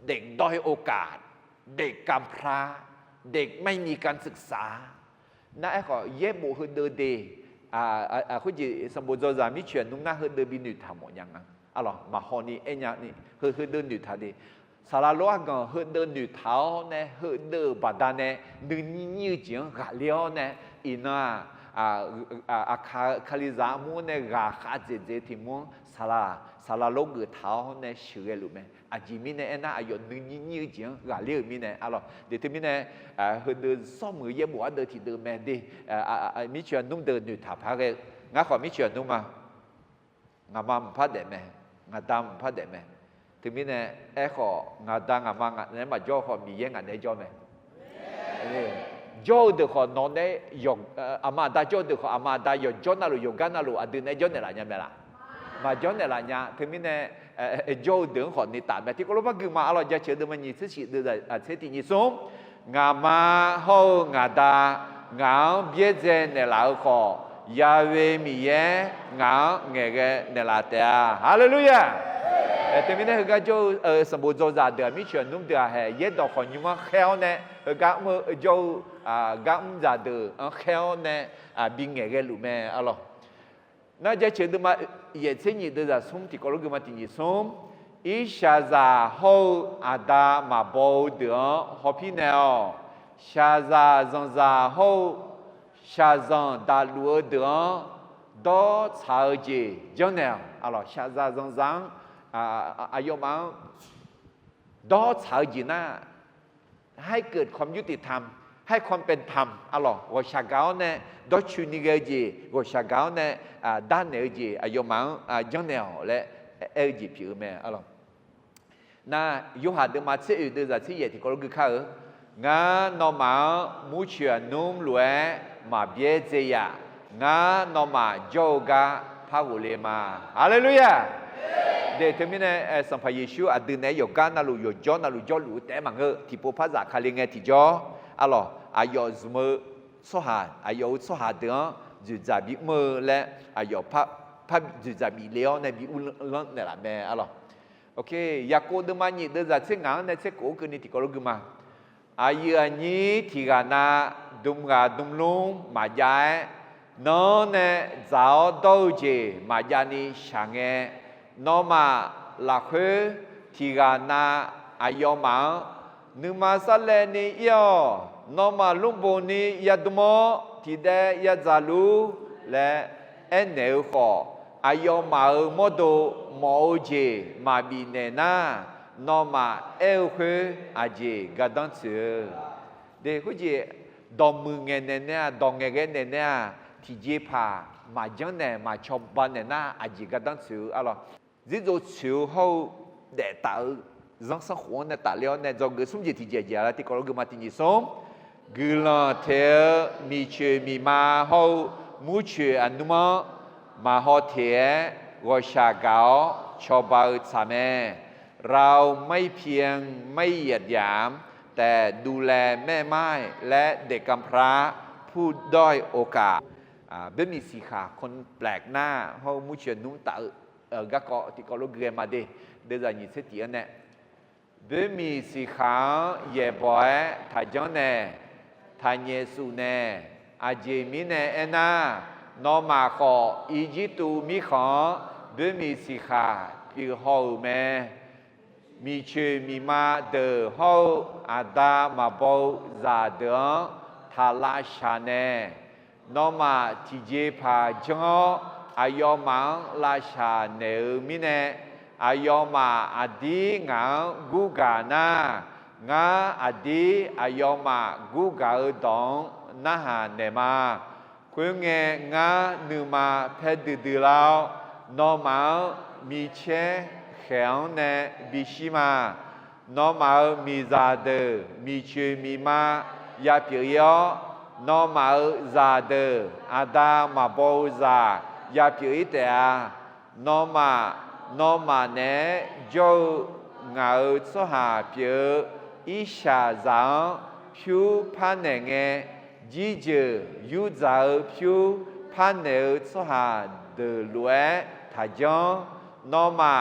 เด็กด้อยโอกาสเด็กกำพร้าเด็กไม่มีการศึกษาน่าก็เย็บบุหเดเดคุณจีสมบูรณ์จะมีเชื่อนุ่งน่าเฮเดบินุธรรมอย่างนั้นอะไรมาฮอนี่เอ็นยังนี่เฮเดนุธรรมดีสารล้วนก็เฮเดนุธรรมเนี่ยเฮเดบาดานเนี่ยนึกยิ่งจริงกะเลี้ยวเนี่ยอิน่าคาลิซามูเนี่ยกะขาเจที่มัวสาราโลกเท้าเนี่ยเชื่อหรือไม่จีมีเนี่ยน่าอายุนึงยิ่งจริงกะเลี้ยวมีเนี่ยอะไรเดี๋ยวที่มีเนี่ยเฮเดซ้อมมือเย็บบัวเดินที่เดินแม่ดีมีเชื่อนุ่มเดินนุธรรมพักเลยงั้นขอมีเชื่อนุ่มมางามันพัดเด็ดไหมงาดำพัดเด็ดไหมถึงมีเนี่ยของาดำงามันเนี่ยมาจ่อขอมีเยังงานได้จ่อไหมจ่อเด็กขอนอนได้ยกอามาได้จ่อเด็กขออามาได้ยกจ่อน่ารู้ยกกันน่ารู้อดีตเนี่ยจ่อเนี่ยอะไรเนี่ยละมาจ่อเนี่ยอะไรเนี่ยถึงมีเนี่ยจ่อเด็กขอนี่ตามแบบที่ก็รู้ว่าคือมาเราจะเชื่อเดิมมันยิ่งสิ่งเดิมเชื่อที่ยิ่งสูงงามาเขางาดางาเบี้ยเจเนี่ยเราขอยาเวมีเยงาเงเกเนี่ยละเตะฮาเลลูยาแต่มีเนี่ยก็จะสมบูรณ์โจซาเดือมีเชื่อนุ่มเดือให้เย็ดดอกคนยุ่งมาเขียวเนี่ยก็มือโจก็มุ่งจะเดือเขียวเนี่ยบินเงเกลูแม่อะไรน่าจะเชื่อดูมาเย็ดเส้นยี่เดือสุ่มที่ก็รู้กันมาที่ยี่สุ่มอิชาซาฮูอาดามาโบเดือฮอพี่เนลชาซาซงซาฮู下上大路的到草街就那样，了下上上有มั้ง到草街นะให้เกิดความยุติธรรมให้ความเป็นธรรม了我下高呢到去那个街我下高呢ด้านไหน街有มั้ง就那样嘞街皮咩了那有下的嘛这有的在这也ที่ก็รู้คือเขา งานอมามูเชียนุมลวยมาเบียเจียงานอมาโจกาพาวุเลมาฮาเลลูยาเดทมิเนสัมภเยซูอดเนยกานาลุยจอนาลุจอลุแต่มังเอที่ปภาษาคาลิงเงติจออะลออายอซมสหาอายอสหาเดจุจาบิเมและอายอพะจุจาบิเลอเนบิอุลเนละแม่อะลอโอเคยาโกดมานี่เดซาเซงานเนเซโกกนี่ติโกโลกมาอายุอันนี้ที่กานาดุมกาดุมลุงมาจายนอเนจาวโตเจมาจานีช่างเงนอมาลาเคที่กานาอายอมานึมาซาเลนียอนอมาลุงโบนียาดุโมที่เดยาจาลูและเอเนลขออายอมาโมโดโมเจมาบีเนนานอมาเอลเคอาเจกาดันเซเดคุเจดอมมือเงเนเนดองเงเกเนเนที่เจพามาจังเนมาชอบบันเนนาอาเจกาดันเซอะลอจิโจชิวเฮาเดตาจังสังขวนเนตาเลอเนจอกซุมเจที่เจเจละที่กอลกมาตินิสมกุลาเทมีเชมีมาเฮามูเชอนุมามาฮอเทวชากาวชอบาซาเมเราไม่เพียงไม่เหยียดหยามแต่ดูแลแม่ไม้และเด็กกำพร้าผู้ด้อยโอกาสเบมีสีขาคนแปลกหน้าเฮามุเชนุตะกะกอติกอโลเกมาเดเดซานิเซติเนเบมีสีขาเยบอยทาจังเนทาเยซูเนอาเจมิเนเอนาโนมาขออียิปต์มีขอเบมีสีขาปิฮอเมมีเชมีมาเดอเฮาอาดามาโบซาเดอทาลาชาเนนอมาทิเจพาจงอายอมังลาชาเนมิเนอายอมาอดีงากูกานางาอดีอายอมากูกาดองนะหาเนมาคุงเงงานึมาเพดดือลาวนอมามีเชแข็งเนบิชิมานอมามีซาเดมีเชมีมายาเปียนอมาซาเดอาดามาโบซายาเปียเตนอมาเนโจงาสหาเปียอิชาจังผิวพันเนเงจีเจยูจาผิวพันเนสหาเดลวยทาจังนอมา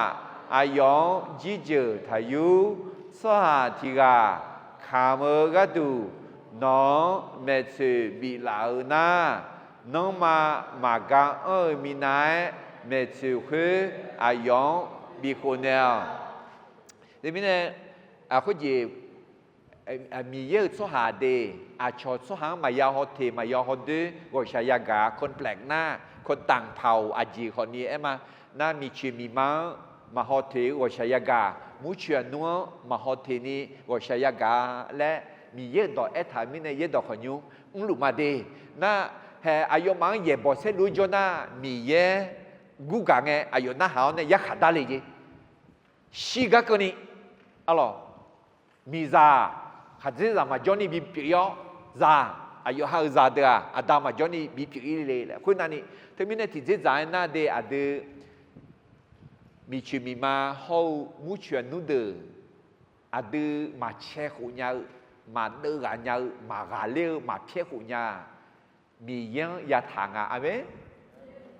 อายองจีเจทายุสหาทิกาคามกะดูน้องเมซบิลานาน้องมากามีนายเมซคืออายองบิโคเนลเดมิเนอาคุเจมีเยอะสหาเดอาชอสหามายาฮอเทมายาฮอดวชายากาคนแปลกหน้าคนต่างเผ่าอาจีคนนี้มาน่ามีชื่อมีมาฮอเทวชายากามูเชียนัวมาฮอเทนีวชายากาและมีเยอะดอกเอธามิเนเยอะดอกขยุลุมาเดน่าแฮอายมังเยบอเซลุจนามีเยกูกางเงอายนาหาวเนี่ยยักขัดได้เลยชิกะกนี่อะลอมีซาขัดเจซามาจอนี่บิปิยอซาอายุฮาซาเดออาดามาจอนี่บิปิอีเลยแหละคุณนั่นนี่เทมิเนติเจซานาเดอเดมีชื่อมีมาเฮามูเชียนุเดอเดมาเชขุญามาเดกาญามาฆาเลมาเพียขุญามียังยาทางอ่ะเม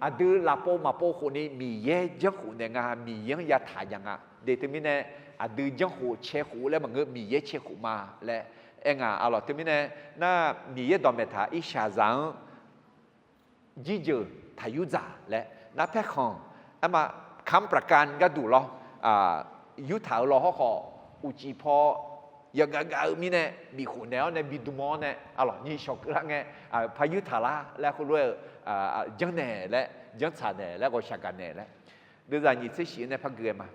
อเดลาโปมาโปคนนี้มีเยจังหูเนงามียังยาทายังอ่ะเดตมิเนอเดจังหูเชขุแล้วมันก็มีเยเชขุมาและเองอ่ะalors ตมิเนน่ามีเยดอมเมทาอิชาซังจิเจทายุจาและนับแพคองอะมาคำประกันก็ดูล้อยุทธาวล้อขออุจิพอยากกะมีเนี่ยมีขุนแนวเนี่ยมีดุมอเนี่ยอะไรนี่ช็อกละไงพายุทาระและคุณรู้จังเนี่ยและจังชาเนี่ยและก็ชักกันเนี่ยและเรื่องนี้ที่สิ่งเนี่ยพักเกมา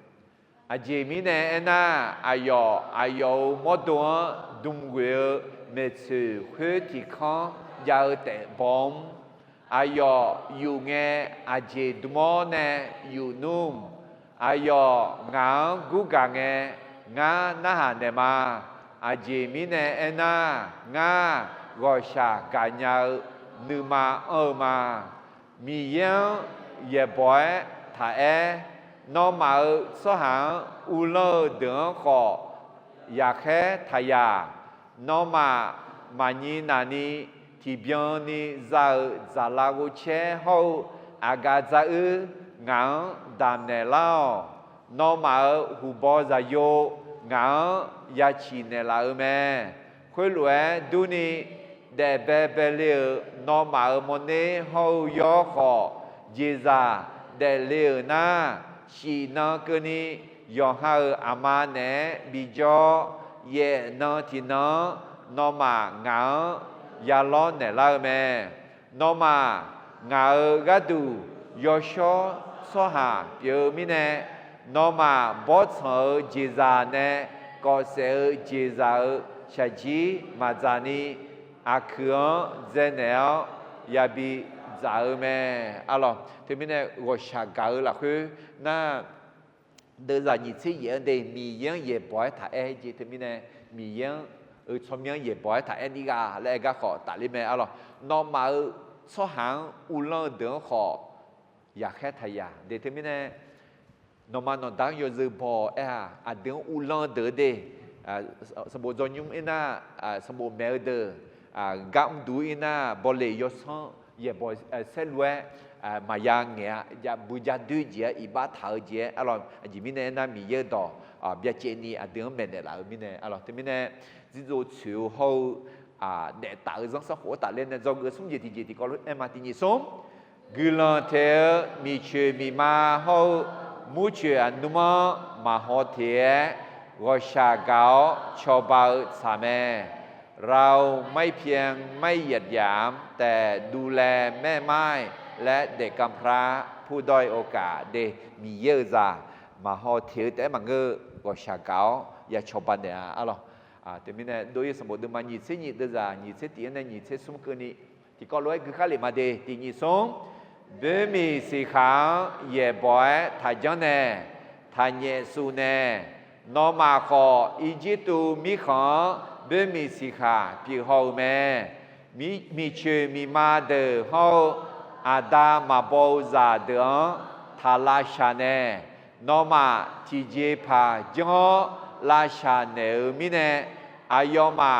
เจมีเนี่ยน่ะอายมอดัวดุมเวลเมซึเฮติคอนยาวแต่บอมอายอยู่เงเจดุมอเนี่ยอยู่นุ่มอายงากูกางเงงาหน้าเนมา ajimine ena nga gosha ganya numa ma mi yang ye boy tha e no ma so han u lo de kho ya khe thaya no ma mani nani ti byon ni za la go che ho aga za ngang dam ne lao no ma hu bo za yo ngang ya chi ne la me khoi lue du ni de be be le no ma mo ne ho yo kho je za de le na shi na ke ni yo ha ama ne bi jo ye no ti no no ma ngang ya lo ne la me no ma nga ga du yo sho so ha pyo mi ne no ma bo cho je za ne ko se je za sha ji ma za ni a khyo ze ne ya bi za me alors terminé wo sha ga la khu na de za ni chi ye de mi yang ye boy tha e ji terminé mi yang chom yang ye boy tha e ni ga le ga kho ta li me alors no ma so hang u lo de kho ya khe tha ya determine no ma no dang yo zu bo a de u lo deสมบูรณ์ยงอินาสมบูรณ์เมลเดอร์กัมดูอินาบอลเลยยศเย่บอลเซลเวมายังเงียจะบุญดูเจียอีบ้าเท้าเจียอร่อยจิมิเนน่ามีเยอะต่อเบียเจนี่เดือนเมนเดล่ามิเนอร่อยที่มิเนจิโจชิวเขาเดตาจังสักหัวตาเล่นเนี่ยจงก็สมเจติก็รู้มาที่นี่สมกุลเทมีเชื่อมีมาเขามูเชื่อนุมาหอเทวชาเกาชาวบ้านสามแม่เราไม่เพียงไม่เหยียดหยามแต่ดูแลแม่ไม้และเด็กกำพร้าผู้ด้อยโอกาสเดมีเยอะจ้ามาหอเทียวแต่มาเงือวชาเกาอย่าชาวบ้านเนี่ยอะไรแต่ไม่แน่โดยสมบูรณ์มาหยิบเส้นหยิบเดือดหยิบเส้นเตียนเนี่ยหยิบเส้นสมเกินนี้ที่ก็ร้อยคือข้าเลยมาเดที่หยิบสมเบมีสีขาวเย่บ่อยถ่ายจังเนี่ยถ่ายเยซูเนี่ยนอมาขออีจิตูมีขอเบมีสิขาปีเฮาแม่มีเชมีมาเดอเฮาอาดามาโบซาเดอทาลาชาเนนอมาทีเจพาจอลาชาเนมิเนอายอมา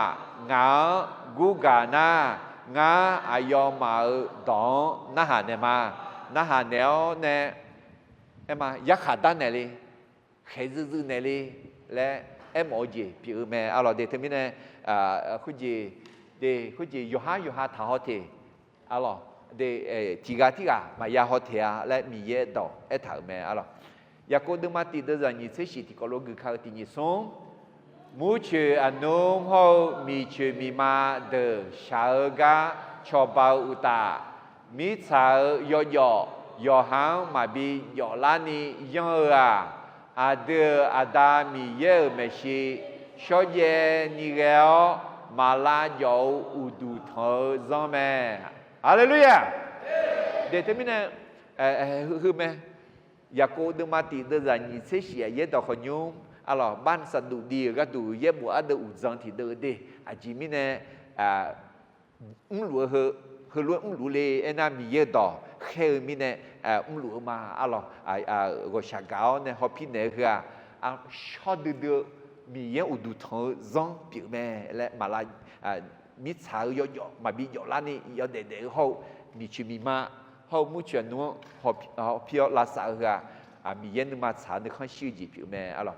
งากูกานา ngã ayo ma đó na hà nè mà na hà néo nè em mà yak hà đan nè li khé dư nè li lẽ em ở gì biểu mẹ à rồi để thêm nè cái gì yo ha thảo họ thì à rồi để tiga mà ya họ thì lẽ mi ye đó em thảo mẹ à rồi ya cô đừng mà tin được rằng như thế thì có lúc người khác thì như sống mu chư anung ho mi chư mi ma de shao ga cho bao uta mi cha yo hang ma bi yo la ni yo a de ada mi ye me shi sho ye ni gao ma la yo u du tho zo me hallelujah để thế mình hư me ya cô đừng mà tin được rằng như thế thì ye đó khó nhung alors ban sa du di ga du ye bu ada u zang ti de de a ji mi ne lu he lu le ena mi ye do khe mi ne lu ma alors go sha gao ne ho pi ne ga sho de mi ye u du thon zang pi me le ma la mi cha yo ma bi yo la ni yo de ho mi chi mi ma ho mu chuan no ho pi la sa ga mi ye ma cha ne khan shi ji pi me alors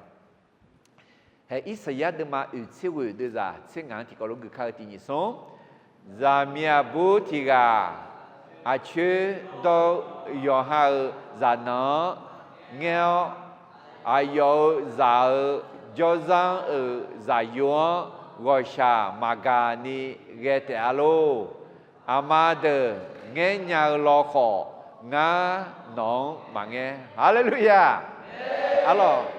hệ Isaiah de ma u chiu de za chingang ti ko lo gu kha ti ni so zamia bu ti ga a chu do yo ha za no ngeo ayo za jo zang za yo go sha magani ge te alo amade nge nya lo kho nga no ma nge hallelujah alo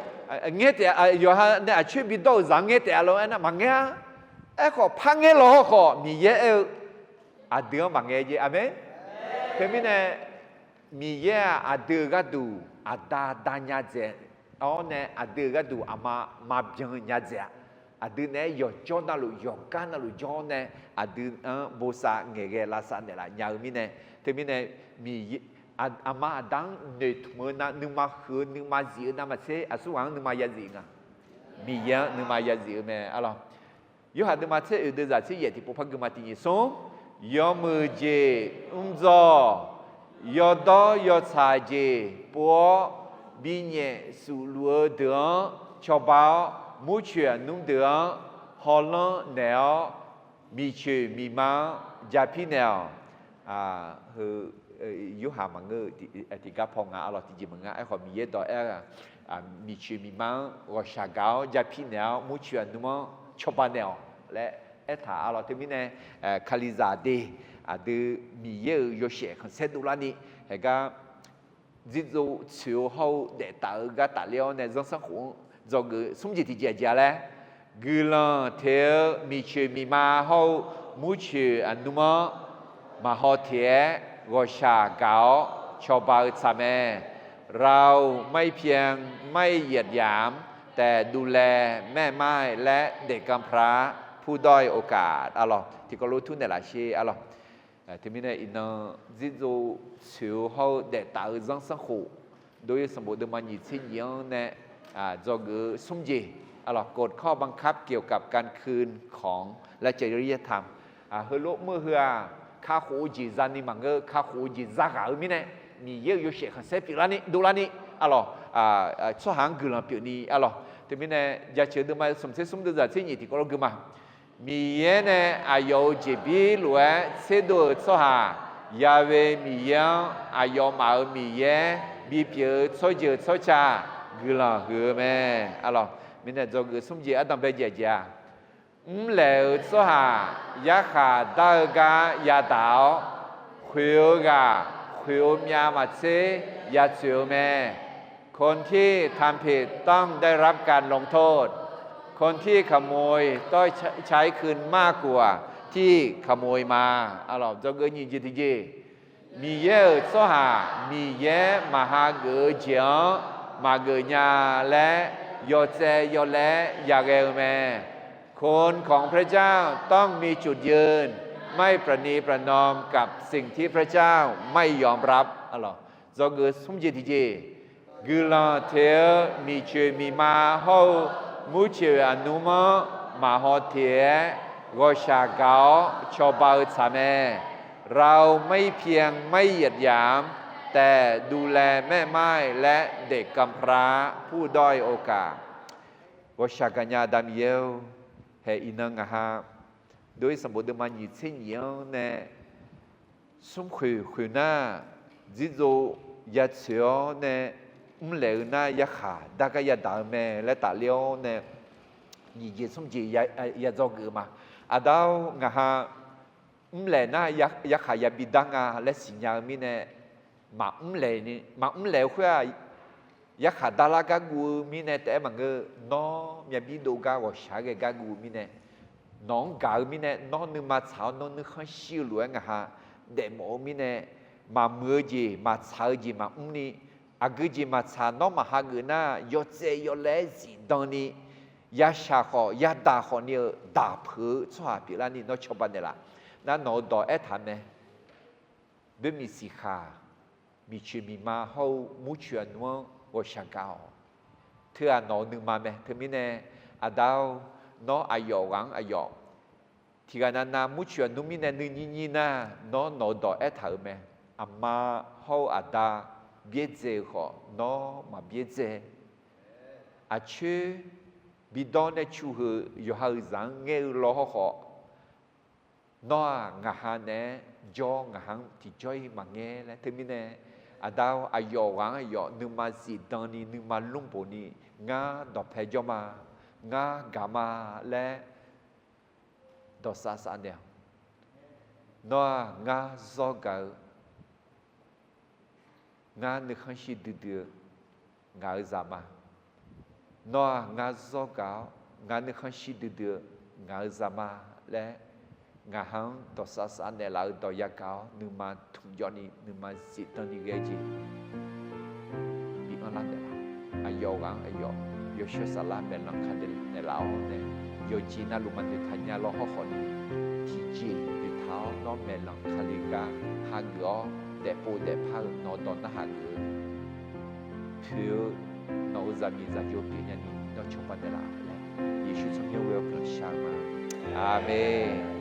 nghe thì giờ ha nè chuyện bị đâu rằng nghe thì alo anh mà nghe có phang nghe lo có mi ye đứa mà nghe gì amen thế mình nè mi ye đứa cái đủ đa đa nhà dễ đó nè đứa cái đủ ama ma biang nhà dễ adune yo jona lu yo kana lu jone adun bosa ngege la san de la nya mi ne te mi ne mi ama dang ne thmo na nu ma khu nu ma zi na ma se asu wang nu ma ya zi nga mi ya nu ma ya zi me alors yo ha de ma se de za se ye ti po phak ma ti ni so yo mu je zo yo do yo cha je po bi nye su luo de cho bao mu chue nung de ho lon ne mi chue mi ma ja pi ne yo ha ma nge ti ga phong nga alo ti ji ma nga ai kho mi ye do mi chue mi ma ro sha gao ja pi ne mu chue nu mo cho ba ne le eta alo te mi ne kaliza de de mi ye yo she kan se du la ni he ga ji zo chiu ho de ta ga ta liao ne zong sang hu do ge sum ji ti jia jia le gu la te mi chue mi ma ho mu chue nu mo ma ho tie go sha gao cho ba cha me เราไม่เพียงไม่เหยียดหยามแต่ดูแลแม่ไม้และเด็กกำพร้าผู้ด้อยโอกาสอะลอที่ก็รู้ทุนเนี่ยล่ะชีอะลอที่มีเนี่ยอินจิโจชิวเฮาเดตาจังสังหูโดยสมบูรณ์มันยิชิยงเนี่ยจอกซุมจีอะลอกฎข้อบังคับเกี่ยวกับการคืนของและจริยธรรมเฮโลเมื่อเฮือค่าโคจิซานิมังเกค่าโคจิซากามีเนี่ยมีเยอะอยู่เสียคันเซปิลานี่ดูลานี่อะลอช่อหางกุลาปิวนี่อะลอที่มีเนี่ยยาเชื่อดมาสมเสสมดุจาที่นี่ที่ก็รู้มามีเยเนี่ยอายุจีบีล้วนเสดูช่อหายาเวมีเยอายุมามีเยบีเปียช่อเจอช่อชากุลาหือแม่อะลอมีเนี่ยจอกสมเจอดัมเบเจจาแล้วช่อหายาขาดากายาดาวคุยกาคุยมีมาเซยาเสือแม่คนที่ทำผิดต้องได้รับการลงโทษคนที่ขโมยต้องใช้คืนมากกว่าที่ขโมยมาอะลอจะเกินยี่จิตจีมีเยอะสหามีเยอะมหาเกิดเจียงมาเกิดญาและยอเจยอและยาเกลแม่คนของพระเจ้าต้องมีจุดยืนไม่ประนีประนอมกับสิ่งที่พระเจ้าไม่ยอมรับอะลอจะเกิดสมจิตจีกุลาเทมีเชมีมาเฮามูเชอนุมะมาฮอเทโกชาเกาชอบาซาเมเราไม่เพียงไม่เหยียดหยามแต่ดูแลแม่ไม้และเด็กกำพร้าผู้ด้อยโอกาสโกชากัญญาดามเยวเฮอินังฮะโดยสมบูรณ์มันยิชินเยวเนสุมคุยหน้าจิโจยัดเสียวเนเหลวหน้ายาขาดากยาดาแม่และตาเลี้ยวเนี่ยยี่สมจียาจอกมาอาดาวงาฮะเหลวหน้ายาขายาบิดังาและสิญญามีเนี่ยมาเหลวนี่มาเหลวคือยาขาดาลากากูมีเนี่ยแต่มันก็น้องมีบิโดกาวชาเกกากูมีเนี่ยน้องกามีเนี่ยน้องนึกมาเช้าน้องนึกข้าชิลวยงาฮะเดโมมีเนี่ยมาเมื่อจีมาเช้าจีมานี่อากุจิมาชานอมหากุณายอเจยอเลสิดอนียาชาขอยาดาขอเนี่ยดาผือชวาปิลานี่นอชบันเดล่ะนั่นนอดอเอทามเนเบมีสิคามีชิมีมาเฮามุชวนววชากาเทื่อนอนึงมาเมเทมิเนอาดาวนออายอวังอายอที่กันนามุชวนนุมิเนนึนี่นะนอนอดอเอทาเมอามาเฮาอาดาเบียเจขอนอมาเบียเจอาชื่อบิดอนชูหือยหาจังเงลอขอนองาหาเนจองาหังที่จอยมาเงและเทมิเนอาดาวอายอวังอายอนึมาสิดานีนึมาลุงปนีงาดอกเพจมางากามาและดอกซาซาเนนองาซอกางานนึกขันชิดเดืองาซามานองาซอกางานนึกขันชิดเดืองาซามาและงาหังต่อสาสานเนลาต่อยากาวนึกมาทุกยอนีนึกมาสิตอนิเกจิบีอันนั้นเดล่ะอายอวังอายอยอชสลาเป็นลังคันเดลเนลาเน有吉那鲁曼的他nhà lo ho ho ni ti ji de thao no me lang khaliga ha go de po de pa no don na ha ge puis nos amis à yo pi ni no chopa de la 耶稣从有 welcome 上嘛，阿门。